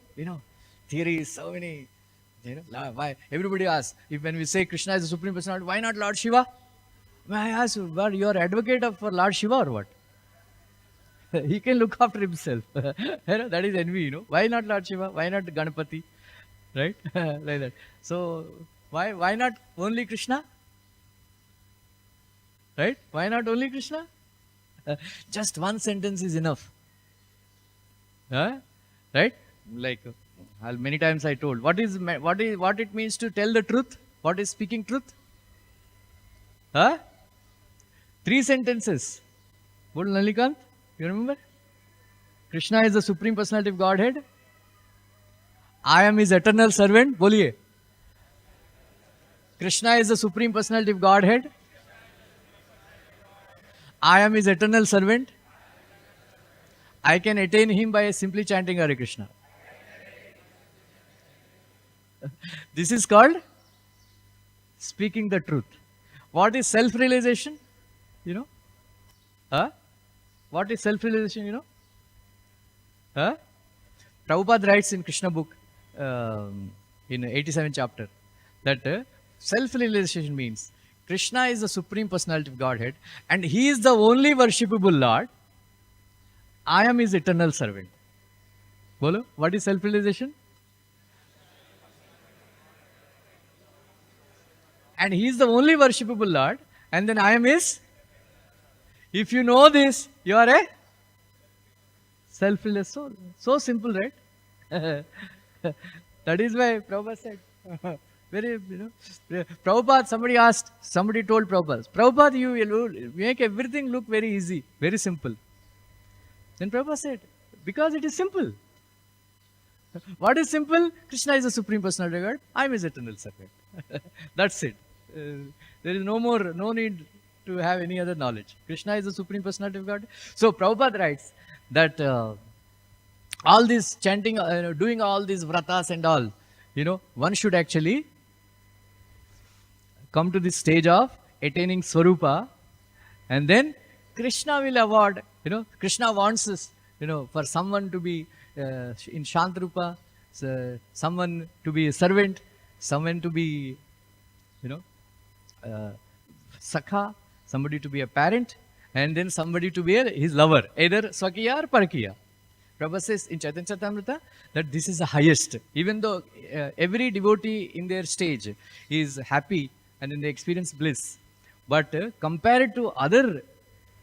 theories, so many, why everybody asks, when we say Krishna is the Supreme Personality, why not Lord Shiva? I ask, well, you are advocate for Lord Shiva or what? He can look after himself. That is envy, Why not Lord Shiva? Why not Ganapati? Right? Like that. So, why not only Krishna? Right? Why not only Krishna? Just one sentence is enough. Right? Like, many times I told, what it means to tell the truth? What is speaking truth? 3 sentences. Bol Nalikant, you remember? Krishna is the Supreme Personality of Godhead. I am his eternal servant. Boliye. Krishna is the Supreme Personality of Godhead. I am his eternal servant. I can attain him by simply chanting Hare Krishna. This is called speaking the truth. What is self-realization? You know? Huh? What is self-realization, you know? Huh? Prabhupada writes in Krishna book, in 87th chapter, that self-realization means Krishna is the supreme personality of Godhead and he is the only worshipable Lord. I am his eternal servant. Bolo, what is self-realization? And he is the only worshipable Lord, and then I am his. If you know this, you are a self-realized soul. So simple, right? That is why Prabhupada said, very, Prabhupada, somebody told Prabhupada, Prabhupada, you make everything look very easy, very simple. Then Prabhupada said, because it is simple. What is simple? Krishna is the supreme personality of God. I am his eternal servant. That's it. There is no need to have any other knowledge. Krishna is the supreme personality of God. So Prabhupada writes that all this chanting, doing all these vratas and all, one should actually come to this stage of attaining Swarupa, and then Krishna will award, Krishna wants us, for someone to be in Shantrupa, someone to be a servant, someone to be, Sakha, somebody to be a parent, and then somebody to be his lover, either Swakiya or Parakiya. Prabhupada says in Chaitanya Charitamrita that this is the highest. Even though every devotee in their stage is happy and then they experience bliss, but compared to other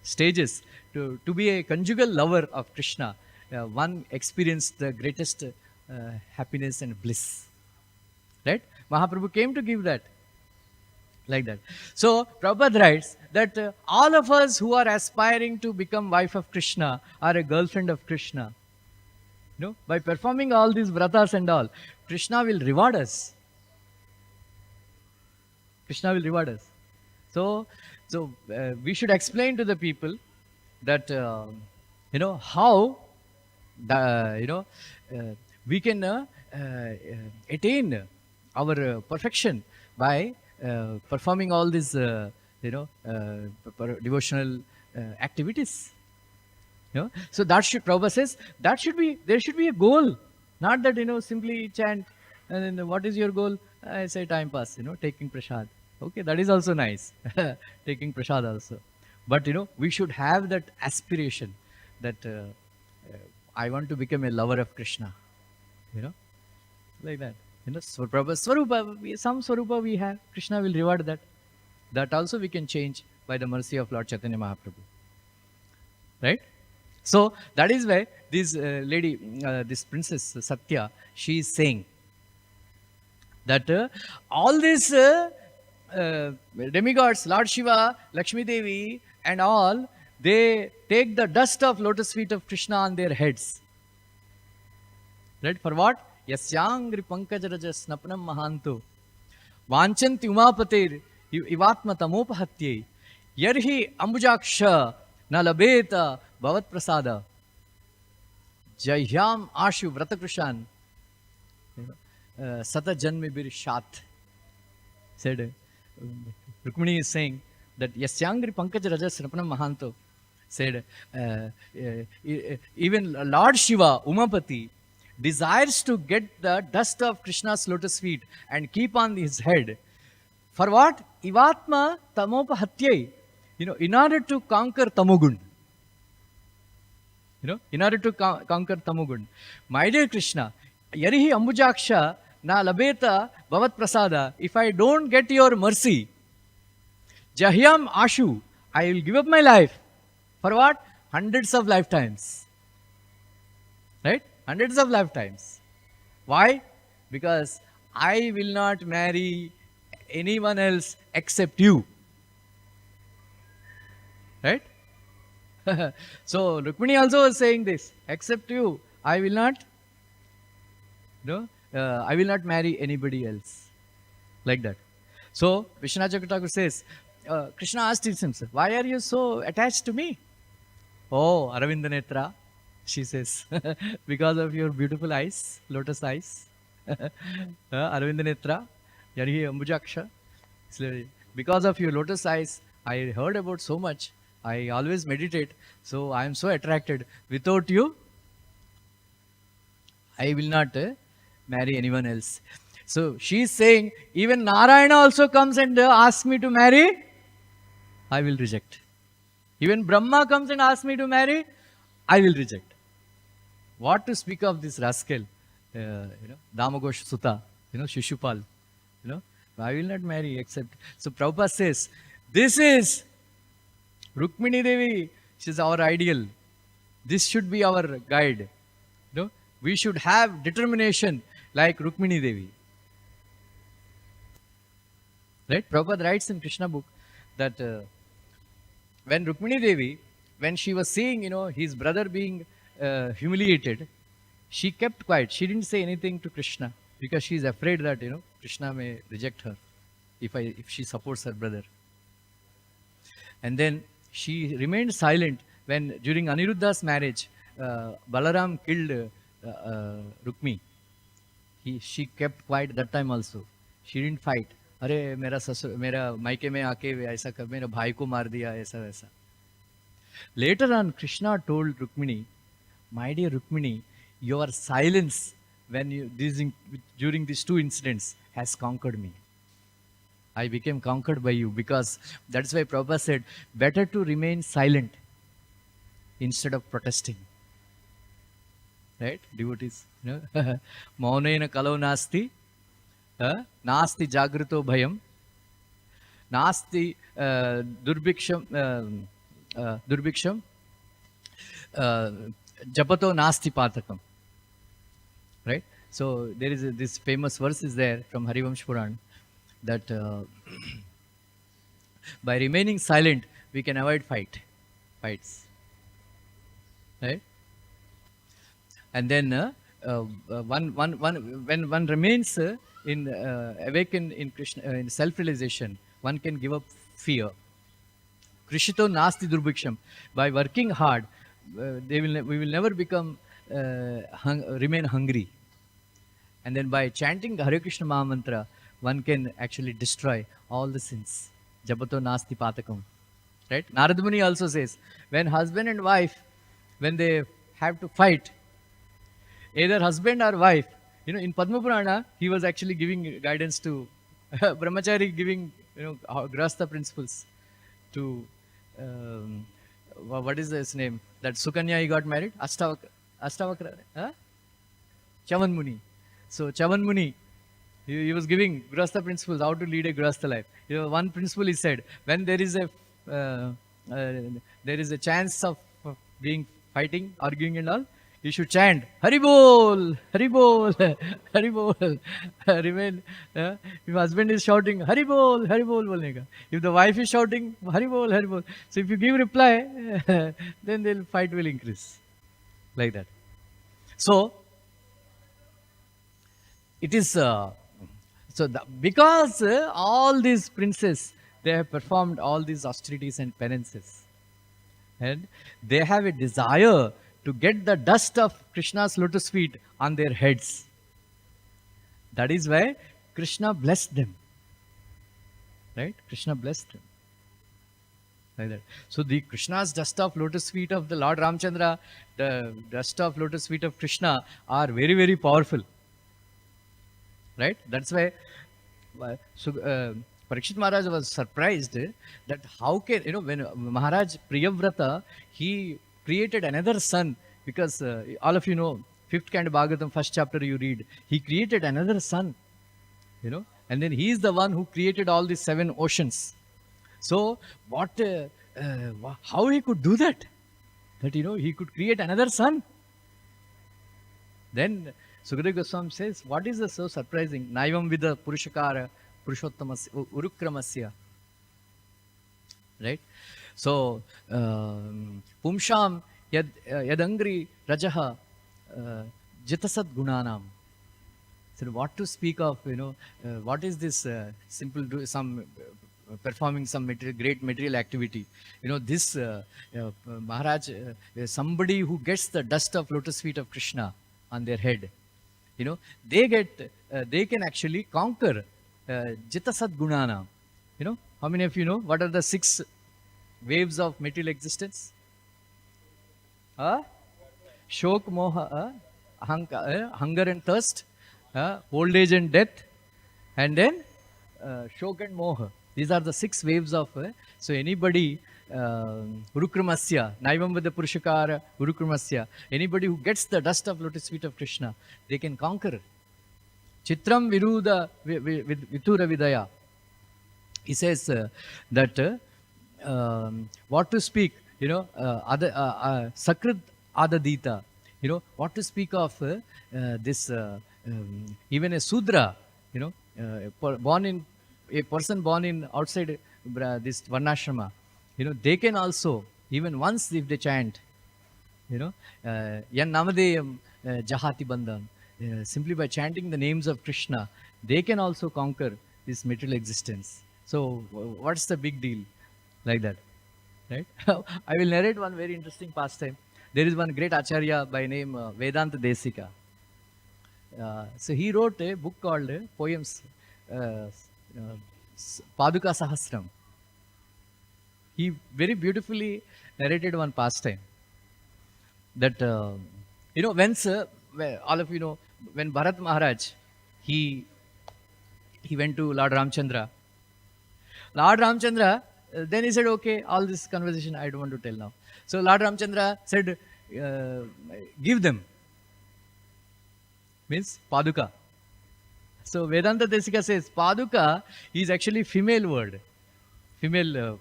stages, to be a conjugal lover of Krishna, one experienced the greatest happiness and bliss. Right? Mahaprabhu came to give that. Like that. So Prabhupada writes that all of us who are aspiring to become wife of Krishna or a girlfriend of Krishna, by performing all these vratas and all, Krishna will reward us. Krishna will reward us. So we should explain to the people that how we can attain our perfection by performing all these devotional activities. So that should, Prabhupada says, there should be a goal, not that simply chant and then what is your goal? I say time pass, taking prasad. Okay, that is also nice. Taking prasad also. But we should have that aspiration that I want to become a lover of Krishna. Like that. Swarupa, some Swarupa we have, Krishna will reward that. That also we can change by the mercy of Lord Chaitanya Mahaprabhu. Right? So that is why this lady, this princess Satya, she is saying that all these demigods, Lord Shiva, Lakshmi Devi and all, they take the dust of lotus feet of Krishna on their heads. Right? For what? Yasyangri pankajaraja snapnam mahanto vanchanti umapatir ivatma tamopahatyai yarhi ambujaksha nalabeta bhavat prasada jahyam ashu vratakrushan sata janmibir shat. Said Rukmini is saying that Yasyangri pankajaraja snapnam mahanto said even Lord Shiva, Umapati, desires to get the dust of Krishna's lotus feet and keep on his head. For what? Ivatma tamopahatyai. In order to conquer tamogun. In order to conquer tamogun. My dear Krishna, yarihi ambujaksha na labeta bhavat prasada. If I don't get your mercy, jahyam ashu, I will give up my life. For what? Hundreds of lifetimes. Right? Hundreds of lifetimes. Why? Because I will not marry anyone else except you. Right? So Rukmini also was saying this. Except you, I will not marry anybody else. Like that. So Vishwanath Chakravarti says, Krishna asked himself, why are you so attached to me? Oh, Aravinda Netra, she says, because of your beautiful eyes, lotus eyes. Aravinda Netra, Yarihi Ambujaksha. So, because of your lotus eyes, I heard about so much. I always meditate. So I am so attracted. Without you, I will not marry anyone else. So she is saying, even Narayana also comes and asks me to marry, I will reject. Even Brahma comes and asks me to marry, I will reject. What to speak of this rascal, Damagosh Sutta, Shishupal, I will not marry except. So Prabhupada says, this is Rukmini Devi, she is our ideal. This should be our guide. We should have determination like Rukmini Devi. Right? Prabhupada writes in Krishna book that when Rukmini Devi, when she was seeing, his brother being humiliated, she kept quiet. She didn't say anything to Krishna because she is afraid that, Krishna may reject her if she supports her brother. And then she remained silent when during Aniruddha's marriage, Balaram killed Rukmi. She kept quiet that time also. She didn't fight. अरे मेरा मायके में आके ऐसा कर मेरा भाई को मार दिया ऐसा वैसा. Later on, Krishna told Rukmini, my dear Rukmini, your silence during these two incidents has conquered me. I became conquered by you, because that's why Prabhupada said, better to remain silent instead of protesting. Right? Devotees. Maunena kalau nasti, nasti jagruto bhayam, nasti durbhiksham, japato nasti patakam. Right? So there is this famous verse is there from Harivamsh Puran that by remaining silent we can avoid fights. Right? And then when one remains awakened in Krishna, in self-realization, one can give up fear. Krishito nasti durbhiksham. By working hard, we will never become remain hungry. And then by chanting Hare Krishna Mahamantra, one can actually destroy all the sins. Jabato nasti patakam. Right? Narada Muni also says, when husband and wife, when they have to fight, either husband or wife, in Padma Purana, he was actually giving guidance to Brahmachari, giving, Grahastha principles to, what is his name? That Sukanya, he got married? Astavakra? Huh? Chavan Muni. So Chavan Muni, he was giving Grahastha principles, how to lead a Grahastha life. One principle he said, when there is a chance of being fighting, arguing and all, you should chant Hari Bol, Hari Bol, Hari Bol. Remain. If husband is shouting Hari Bol, Hari Bol bolne ka. If the wife is shouting Hari Bol, Hari Bol. So if you give reply, then the fight will increase. Like that. So it is because all these princes, they have performed all these austerities and penances, and they have a desire to get the dust of Krishna's lotus feet on their heads. That is why Krishna blessed them. Right? Krishna blessed them. Like that. So the Krishna's dust of lotus feet of the Lord Ramchandra, the dust of lotus feet of Krishna are very, very powerful. Right? That's why Parikshit Maharaj was surprised that how can, when Maharaj Priyavrata, he created another son, because all of you know, 5th Canto Bhagavatam, 1st chapter you read, he created another son, and then he is the one who created all these 7 oceans. So how he could do that? That, he could create another son. Then Sukadeva Goswami says, what is so surprising? Naivam vida purushakara purushottamasya urukramasya. Right? So, Pumsham yadangri rajaha jitasad gunanam. So, what to speak of, what is this performing some great material activity? This Maharaj, somebody who gets the dust of lotus feet of Krishna on their head, they can actually conquer jitasad gunanam. How many of you know what are the 6 waves of material existence? Uh, Shok, moha, hunger and thirst, old age and death, and then shok and moha. These are the 6 waves of. So anybody, Urukrumasya, Naivamvada Purushakara, Urukrumasya, anybody who gets the dust of lotus feet of Krishna, they can conquer. Chitram Viruda Vitura Vidaya. He says that what to speak, Sakrit Adadita, what to speak of this, even a Sudra, a person born in outside this Varnashrama, they can also, even once if they chant, Yan Namadeyam Jahati Bandhan, simply by chanting the names of Krishna, they can also conquer this material existence. So, what's the big deal like that? Right? I will narrate one very interesting pastime. There is one great Acharya by name Vedanta Desika. So, he wrote a book called Poems Paduka Sahasram. He very beautifully narrated one pastime. That, all of you know, when Bharat Maharaj, he went to Lord Ramchandra. Lord Ramchandra, then he said, okay, all this conversation I don't want to tell now. So Lord Ramchandra said, give them. Means Paduka. So Vedanta Desika says, Paduka is actually female word. Female,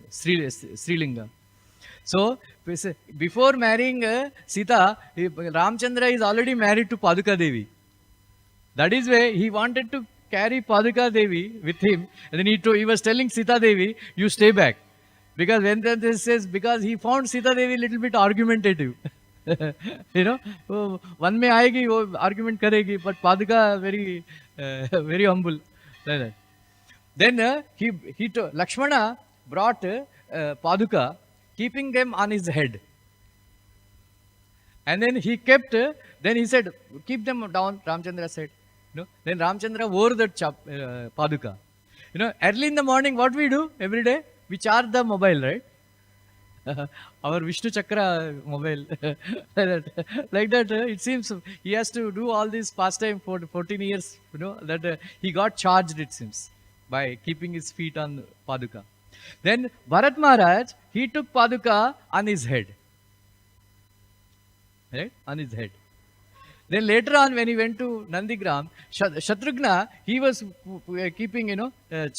Srilinga. So before marrying Sita, Ramchandra is already married to Paduka Devi. That is why he wanted to carry Paduka Devi with him, and then he was telling Sita Devi, you stay back. Because when this says, because he found Sita Devi a little bit argumentative. One may aayegi, wo argument karegi, but Paduka very humble. Like that. Then Lakshmana brought Paduka, keeping them on his head. And then he kept, then he said, keep them down, Ramchandra said. Then Ramchandra wore that Paduka. Early in the morning, what we do every day? We charge the mobile, right? Our Vishnu Chakra mobile. Like that, it seems he has to do all this pastime for 14 years, that he got charged, it seems, by keeping his feet on Paduka. Then Bharat Maharaj, he took Paduka on his head. Right? On his head. Then later on, when he went to Nandigram, Shatrughna, he was keeping, this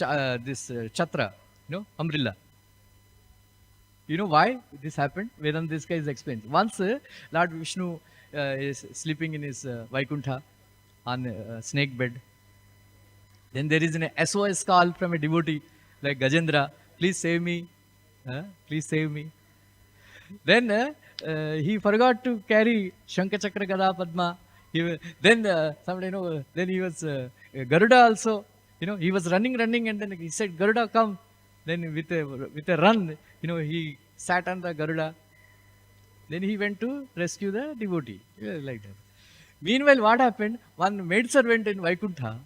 chatra, umbrella. You know why this happened? Vedanta this guy is explained. Once Lord Vishnu is sleeping in his Vaikuntha on a snake bed. Then there is an SOS call from a devotee like Gajendra, please save me, please save me. Then he forgot to carry Shankachakra Gada Padma. Then then he was Garuda also. He was running, and then he said, Garuda, come. Then with a run, he sat on the Garuda. Then he went to rescue the devotee. Like that. Meanwhile, what happened? One maidservant in Vaikuntha,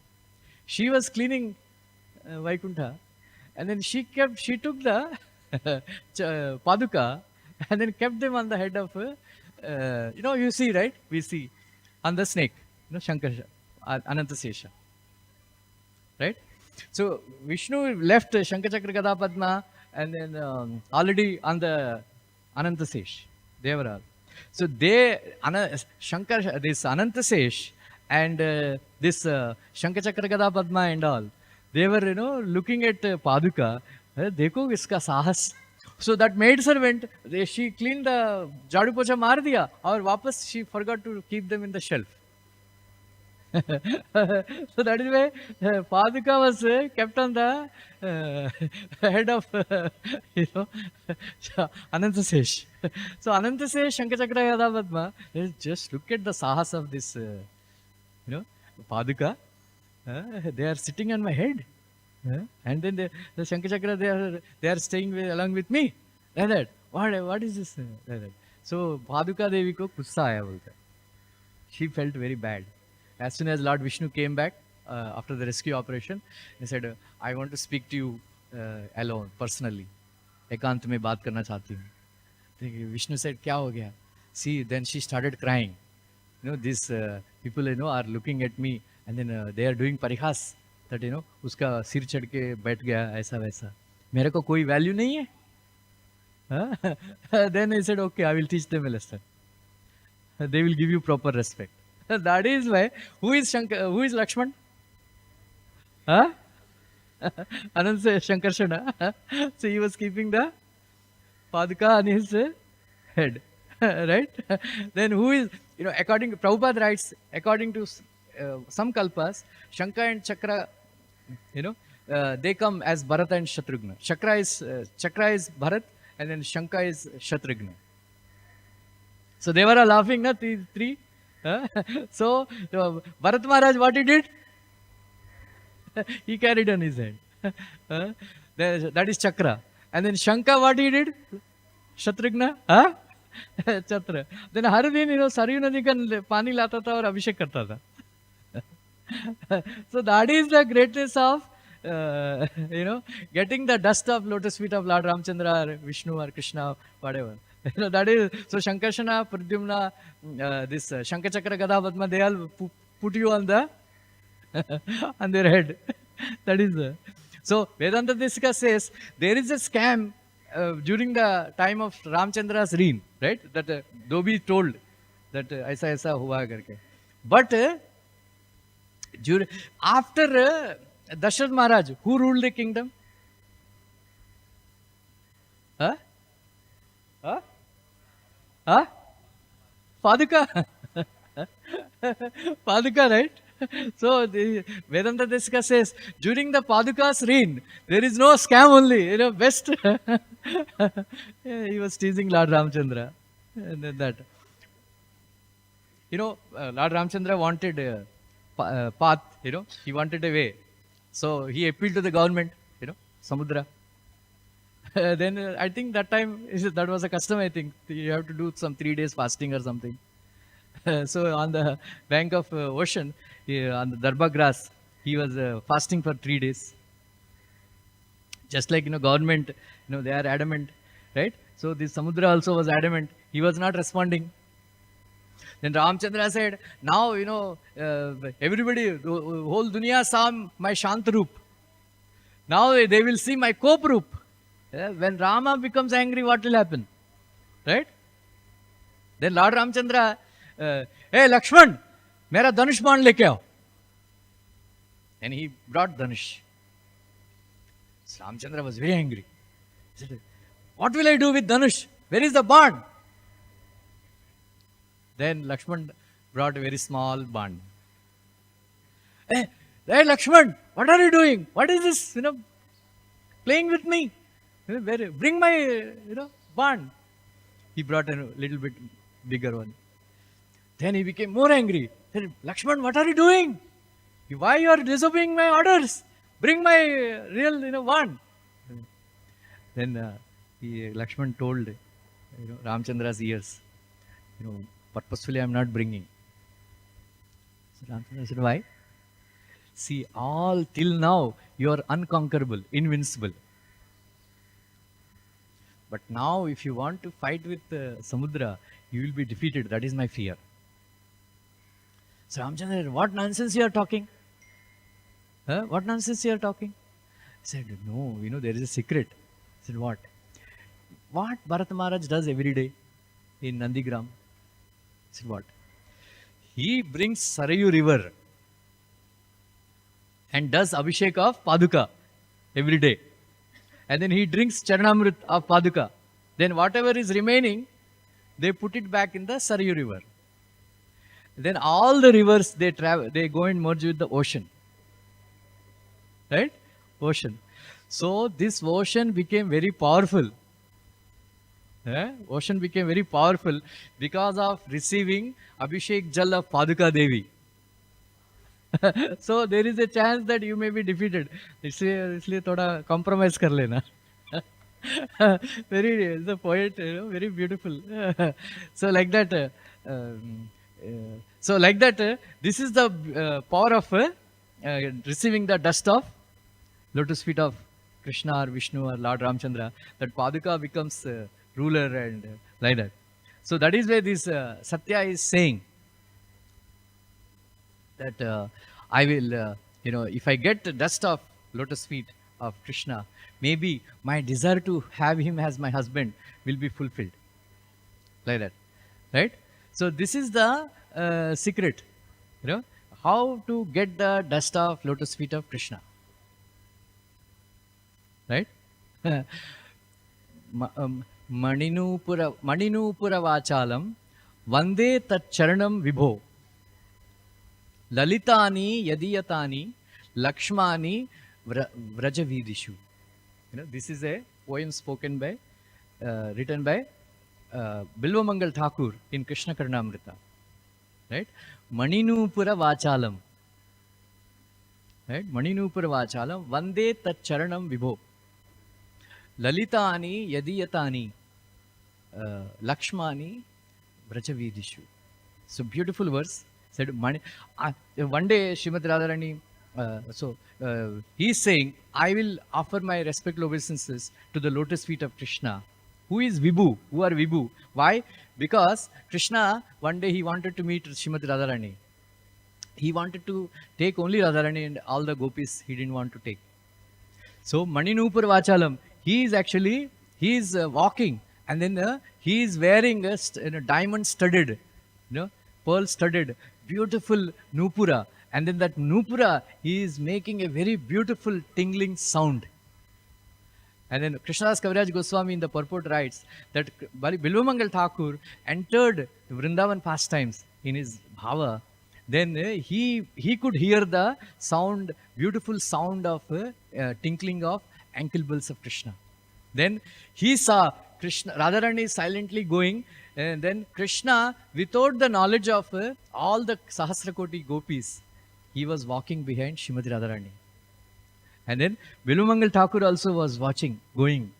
she was cleaning Vaikuntha, and then she took the Paduka and then kept them on the head of, you see, right? We see on the snake, Shankar, Anantasesha. Right? So Vishnu left Shankachakra Gada Padma and then already on the Anantasesh. They were all. So Shankar, this Anantasesh and this Shankachakra Gada Padma and all, they were, looking at Paduka. Dekho iska sahas. So that maid servant, she cleaned the jadu pocha maar diya, aur wapas she forgot to keep them in the shelf. So that is why Paduka was kept on the head of, Anantasesh. So Anantasesh, Shankachakra Gada Padma, just look at the sahas of this, Paduka. They are sitting on my head. And then the Shankachakra, they are staying along with me. Like that. What is this? Like that. So Paduka Devi ko gussa aaya bolte. She felt very bad. As soon as Lord Vishnu came back, after the rescue operation. He said, I want to speak to you alone, personally. एकांत में बात करना चाहती हूँ. Vishnu said, क्या हो गया? See, then she started crying. These people, are looking at me, and then they are doing parihas. That, उसका सिर चढ़ के बैठ गया, ऐसा वैसा. मेरे को कोई value नहीं है? Then he said, okay, I will teach them a lesson. They will give you proper respect. That is why, who is Lakshman? Huh? Anand says Shankarshana. So he was keeping the Paduka on his head. Right? Then who is, according to Prabhupada writes, according to some kalpas, Shanka and Chakra, they come as Bharata and Shatrugna. Chakra is Bharat, and then Shanka is Shatrugna. So they were all laughing, na, three. So Bharat Maharaj, what he did? He carried on his head. That is Chakra. And then Shanka, what he did? Shatrugna. Chatra. Then हर दिन सरयू नदी का पानी लाता था और अभिषेक करता था. So that is the greatness of getting the dust of lotus feet of Lord Ramchandra or Vishnu or Krishna, whatever. That is, so Shankarshana, Pradyumna, this Shankachakra Gada Padma, they all put you on the on their head. That is so Vedanta Desika says there is a scam during the time of Ramchandra's reign, right? That Dobi told that aisa hua karke. But after Dashrath Maharaj, who ruled the kingdom? Paduka. Paduka, right? So the Vedanta Desika says, during the Paduka's reign, there is no scam only. Best. He was teasing Lord Ramchandra. And then that. Lord Ramchandra wanted a path, he wanted a way. So he appealed to the government, Samudra. Then I think that time, that was a custom, I think. You have to do some 3 days fasting or something. So on the bank of ocean, on the Darba grass, he was fasting for 3 days. Just like, government, they are adamant, right? So this Samudra also was adamant. He was not responding. Then Ramchandra said, now, everybody, the whole dunya saw my Shantarup. Now they will see my Koprup. When Rama becomes angry, what will happen? Right? Then Lord Ramchandra, hey Lakshman, mera Dhanush band leke aao. And he brought Dhanush. So Ramchandra was very angry. He said, what will I do with Dhanush? Where is the band? Then Lakshman brought a very small band. Hey Lakshman, what are you doing? What is this, playing with me? Bring my, band. He brought a little bit bigger one. Then he became more angry. He said, Lakshman, what are you doing? Why you are disobeying my orders? Bring my real, band. Then Lakshman told, Ramchandra's ears, purposefully I am not bringing. So Ramchandra said, why? See, all till now, you are unconquerable, invincible. But now, if you want to fight with Samudra, you will be defeated. That is my fear. So Ramchandra said, what nonsense you are talking? What nonsense you are talking? He said, no, there is a secret. He said, what? What Bharata Maharaj does every day in Nandigram? He said, what? He brings Sarayu river and does Abhishek of Paduka every day. And then he drinks Charanamrit of Paduka. Then whatever is remaining, they put it back in the Sarayu river. Then all the rivers, they go and merge with the ocean. Right? Ocean. So this ocean became very powerful. Ocean became very powerful because of receiving Abhishek Jal of Paduka Devi. So there is a chance that you may be defeated. इसलिए थोड़ा compromise कर लेना. Very, the poet, very beautiful. So like that, this is the power of receiving the dust of lotus feet of Krishna or Vishnu or Lord Ramchandra, that Paduka becomes ruler and like that. So that is where this Satya is saying that I will, if I get the dust of lotus feet of Krishna, maybe my desire to have him as my husband will be fulfilled. Like that, right? So this is the secret, how to get the dust of lotus feet of Krishna, right? Maninupura vachalam vande tat charanam vibho lalitani yadiyatani lakshmani vrajavidishu. This is a poem spoken by written by Bilvamangal Thakur in Krishna Karnamrita, right? Maninupura vachalam, right? Maninupura vachalam vande tat charanam vibho lalitani yadiyatani lakshmani vrajavidishu. So beautiful verse. Said one day Srimati Radharani, he is saying, I will offer my respectful obeisances to the lotus feet of Krishna. Who is Vibhu? Who are Vibhu? Why? Because Krishna, one day he wanted to meet Srimati Radharani. He wanted to take only Radharani and all the gopis he didn't want to take. So Maninupur Vachalam, he is walking, and then he is wearing a diamond studded, pearl studded, beautiful nupura, and then that nupura, he is making a very beautiful tingling sound. And then Krishnadas Kaviraj Goswami in the purport writes that Bilvamangal Thakur entered Vrindavan pastimes in his bhava. Then he could hear the sound, beautiful sound of tinkling of ankle bells of Krishna. Then he saw Krishna, Radharani silently going, and then Krishna, without the knowledge of all the Sahasrakoti gopis, he was walking behind Srimati Radharani. And then Bilvamangal Thakur also was watching, going.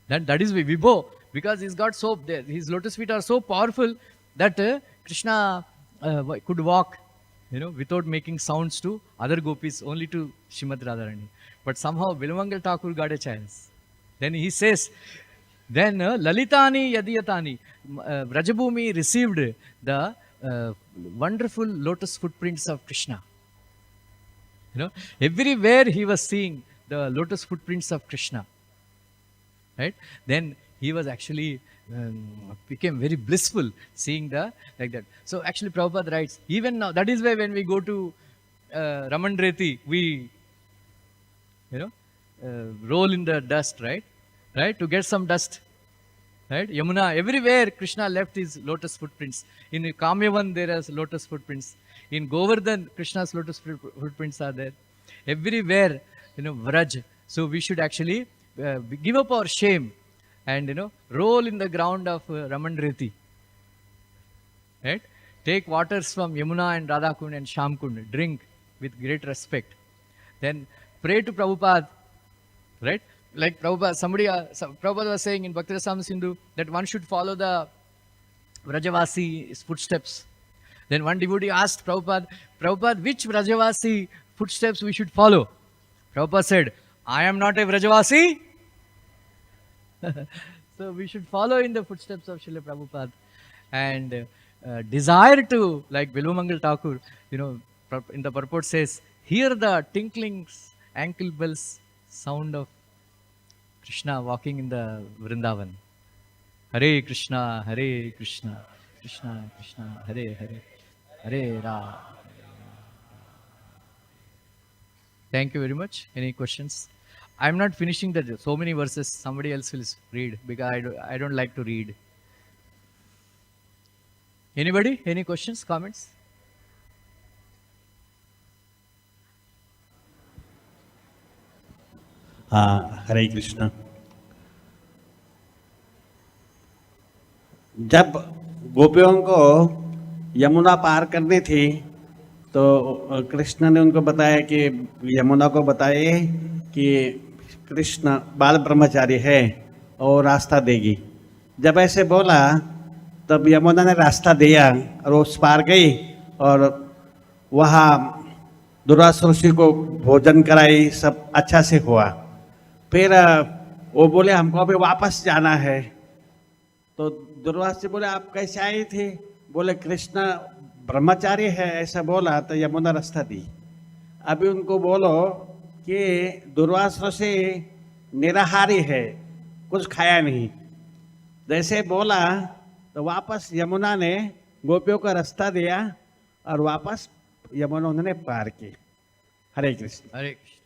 That is Vibho, because he's got his lotus feet are so powerful that Krishna could walk, without making sounds to other gopis, only to Srimati Radharani. But somehow Bilvamangal Thakur got a chance. Then he says, then Lalitani Yadiyatani, Vrajabhumi received the wonderful lotus footprints of Krishna. Everywhere he was seeing the lotus footprints of Krishna, right? Then he was actually became very blissful seeing like that. So actually Prabhupada writes, even now, that is why when we go to Ramandreti, we roll in the dust, right, to get some dust, right? Yamuna, everywhere Krishna left his lotus footprints. In Kamyavan there are lotus footprints. In Govardhan, Krishna's lotus footprints are there. Everywhere, Vraj. So we should actually give up our shame and roll in the ground of Ramandreti, right? Take waters from Yamuna and Radhakund and Shamkund, drink with great respect. Then pray to Prabhupada, right? Like Prabhupada, Prabhupada was saying in Bhakti-Rasamrita Sindhu that one should follow the Vrajavasi's footsteps. Then one devotee asked Prabhupada, which Vrajavasi footsteps we should follow? Prabhupada said, I am not a Vrajavasi. So we should follow in the footsteps of Srila Prabhupada and desire to, like Bilvamangal Thakur, in the purport says, hear the tinkling ankle bells sound of Krishna walking in the Vrindavan. Hare Krishna, Krishna Krishna, Hare Hare, Hare Rama. Thank you very much. Any questions? I'm not finishing so many verses. Somebody else will read because I don't like to read. Anybody? Any questions, comments? हरे कृष्ण। जब गोपियों को यमुना पार करनी थी तो कृष्ण ने उनको बताया कि यमुना को बताए कि कृष्ण बाल ब्रह्मचारी है और रास्ता देगी। जब ऐसे बोला तब यमुना ने रास्ता दिया और उस पार गई और वहाँ दुर्वासा ऋषि को भोजन कराई, सब अच्छा से हुआ। फिर वो बोले हमको अभी वापस जाना है। तो दुर्वासा जी बोले आप कैसे आए थे? बोले कृष्ण ब्रह्मचारी है ऐसा बोला तो यमुना रास्ता दी। अभी उनको बोलो कि दुर्वासा ऋषि निराहारी है, कुछ खाया नहीं। जैसे बोला तो वापस यमुना ने गोपियों का रास्ता दिया और वापस यमुना उन्होंने पार की। हरे Krishna. Hare Krishna.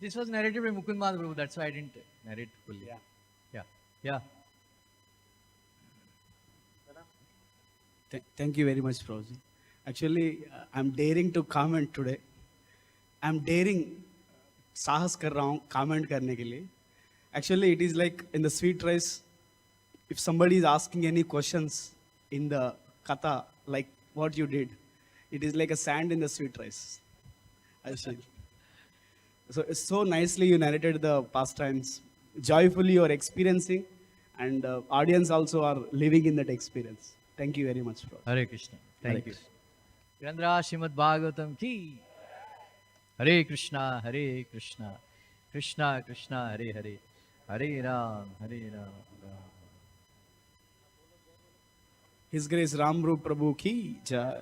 This was narrated by Mukund Madhav Prabhu, that's why I didn't narrate fully. Yeah. Yeah. Thank you very much, Prabhuji. Actually, I'm daring to comment today. I'm daring, साहस कर रहा हूँ comment करने के लिए. Actually, it is like in the sweet rice, if somebody is asking any questions in the katha, like what you did, it is like a sand in the sweet rice. I feel. So it's so nicely you narrated the pastimes. Joyfully you are experiencing, and audience also are living in that experience. Thank you very much, Prabhuji. Hare Krishna. Thank Hare you. Grandra Srimad Bhagavatam ki. Hare Krishna, Hare Krishna, Krishna Krishna, Hare Hare, Hare Ram, Hare Ram, Ram. His Grace Ramarupa Prabhu ki jai.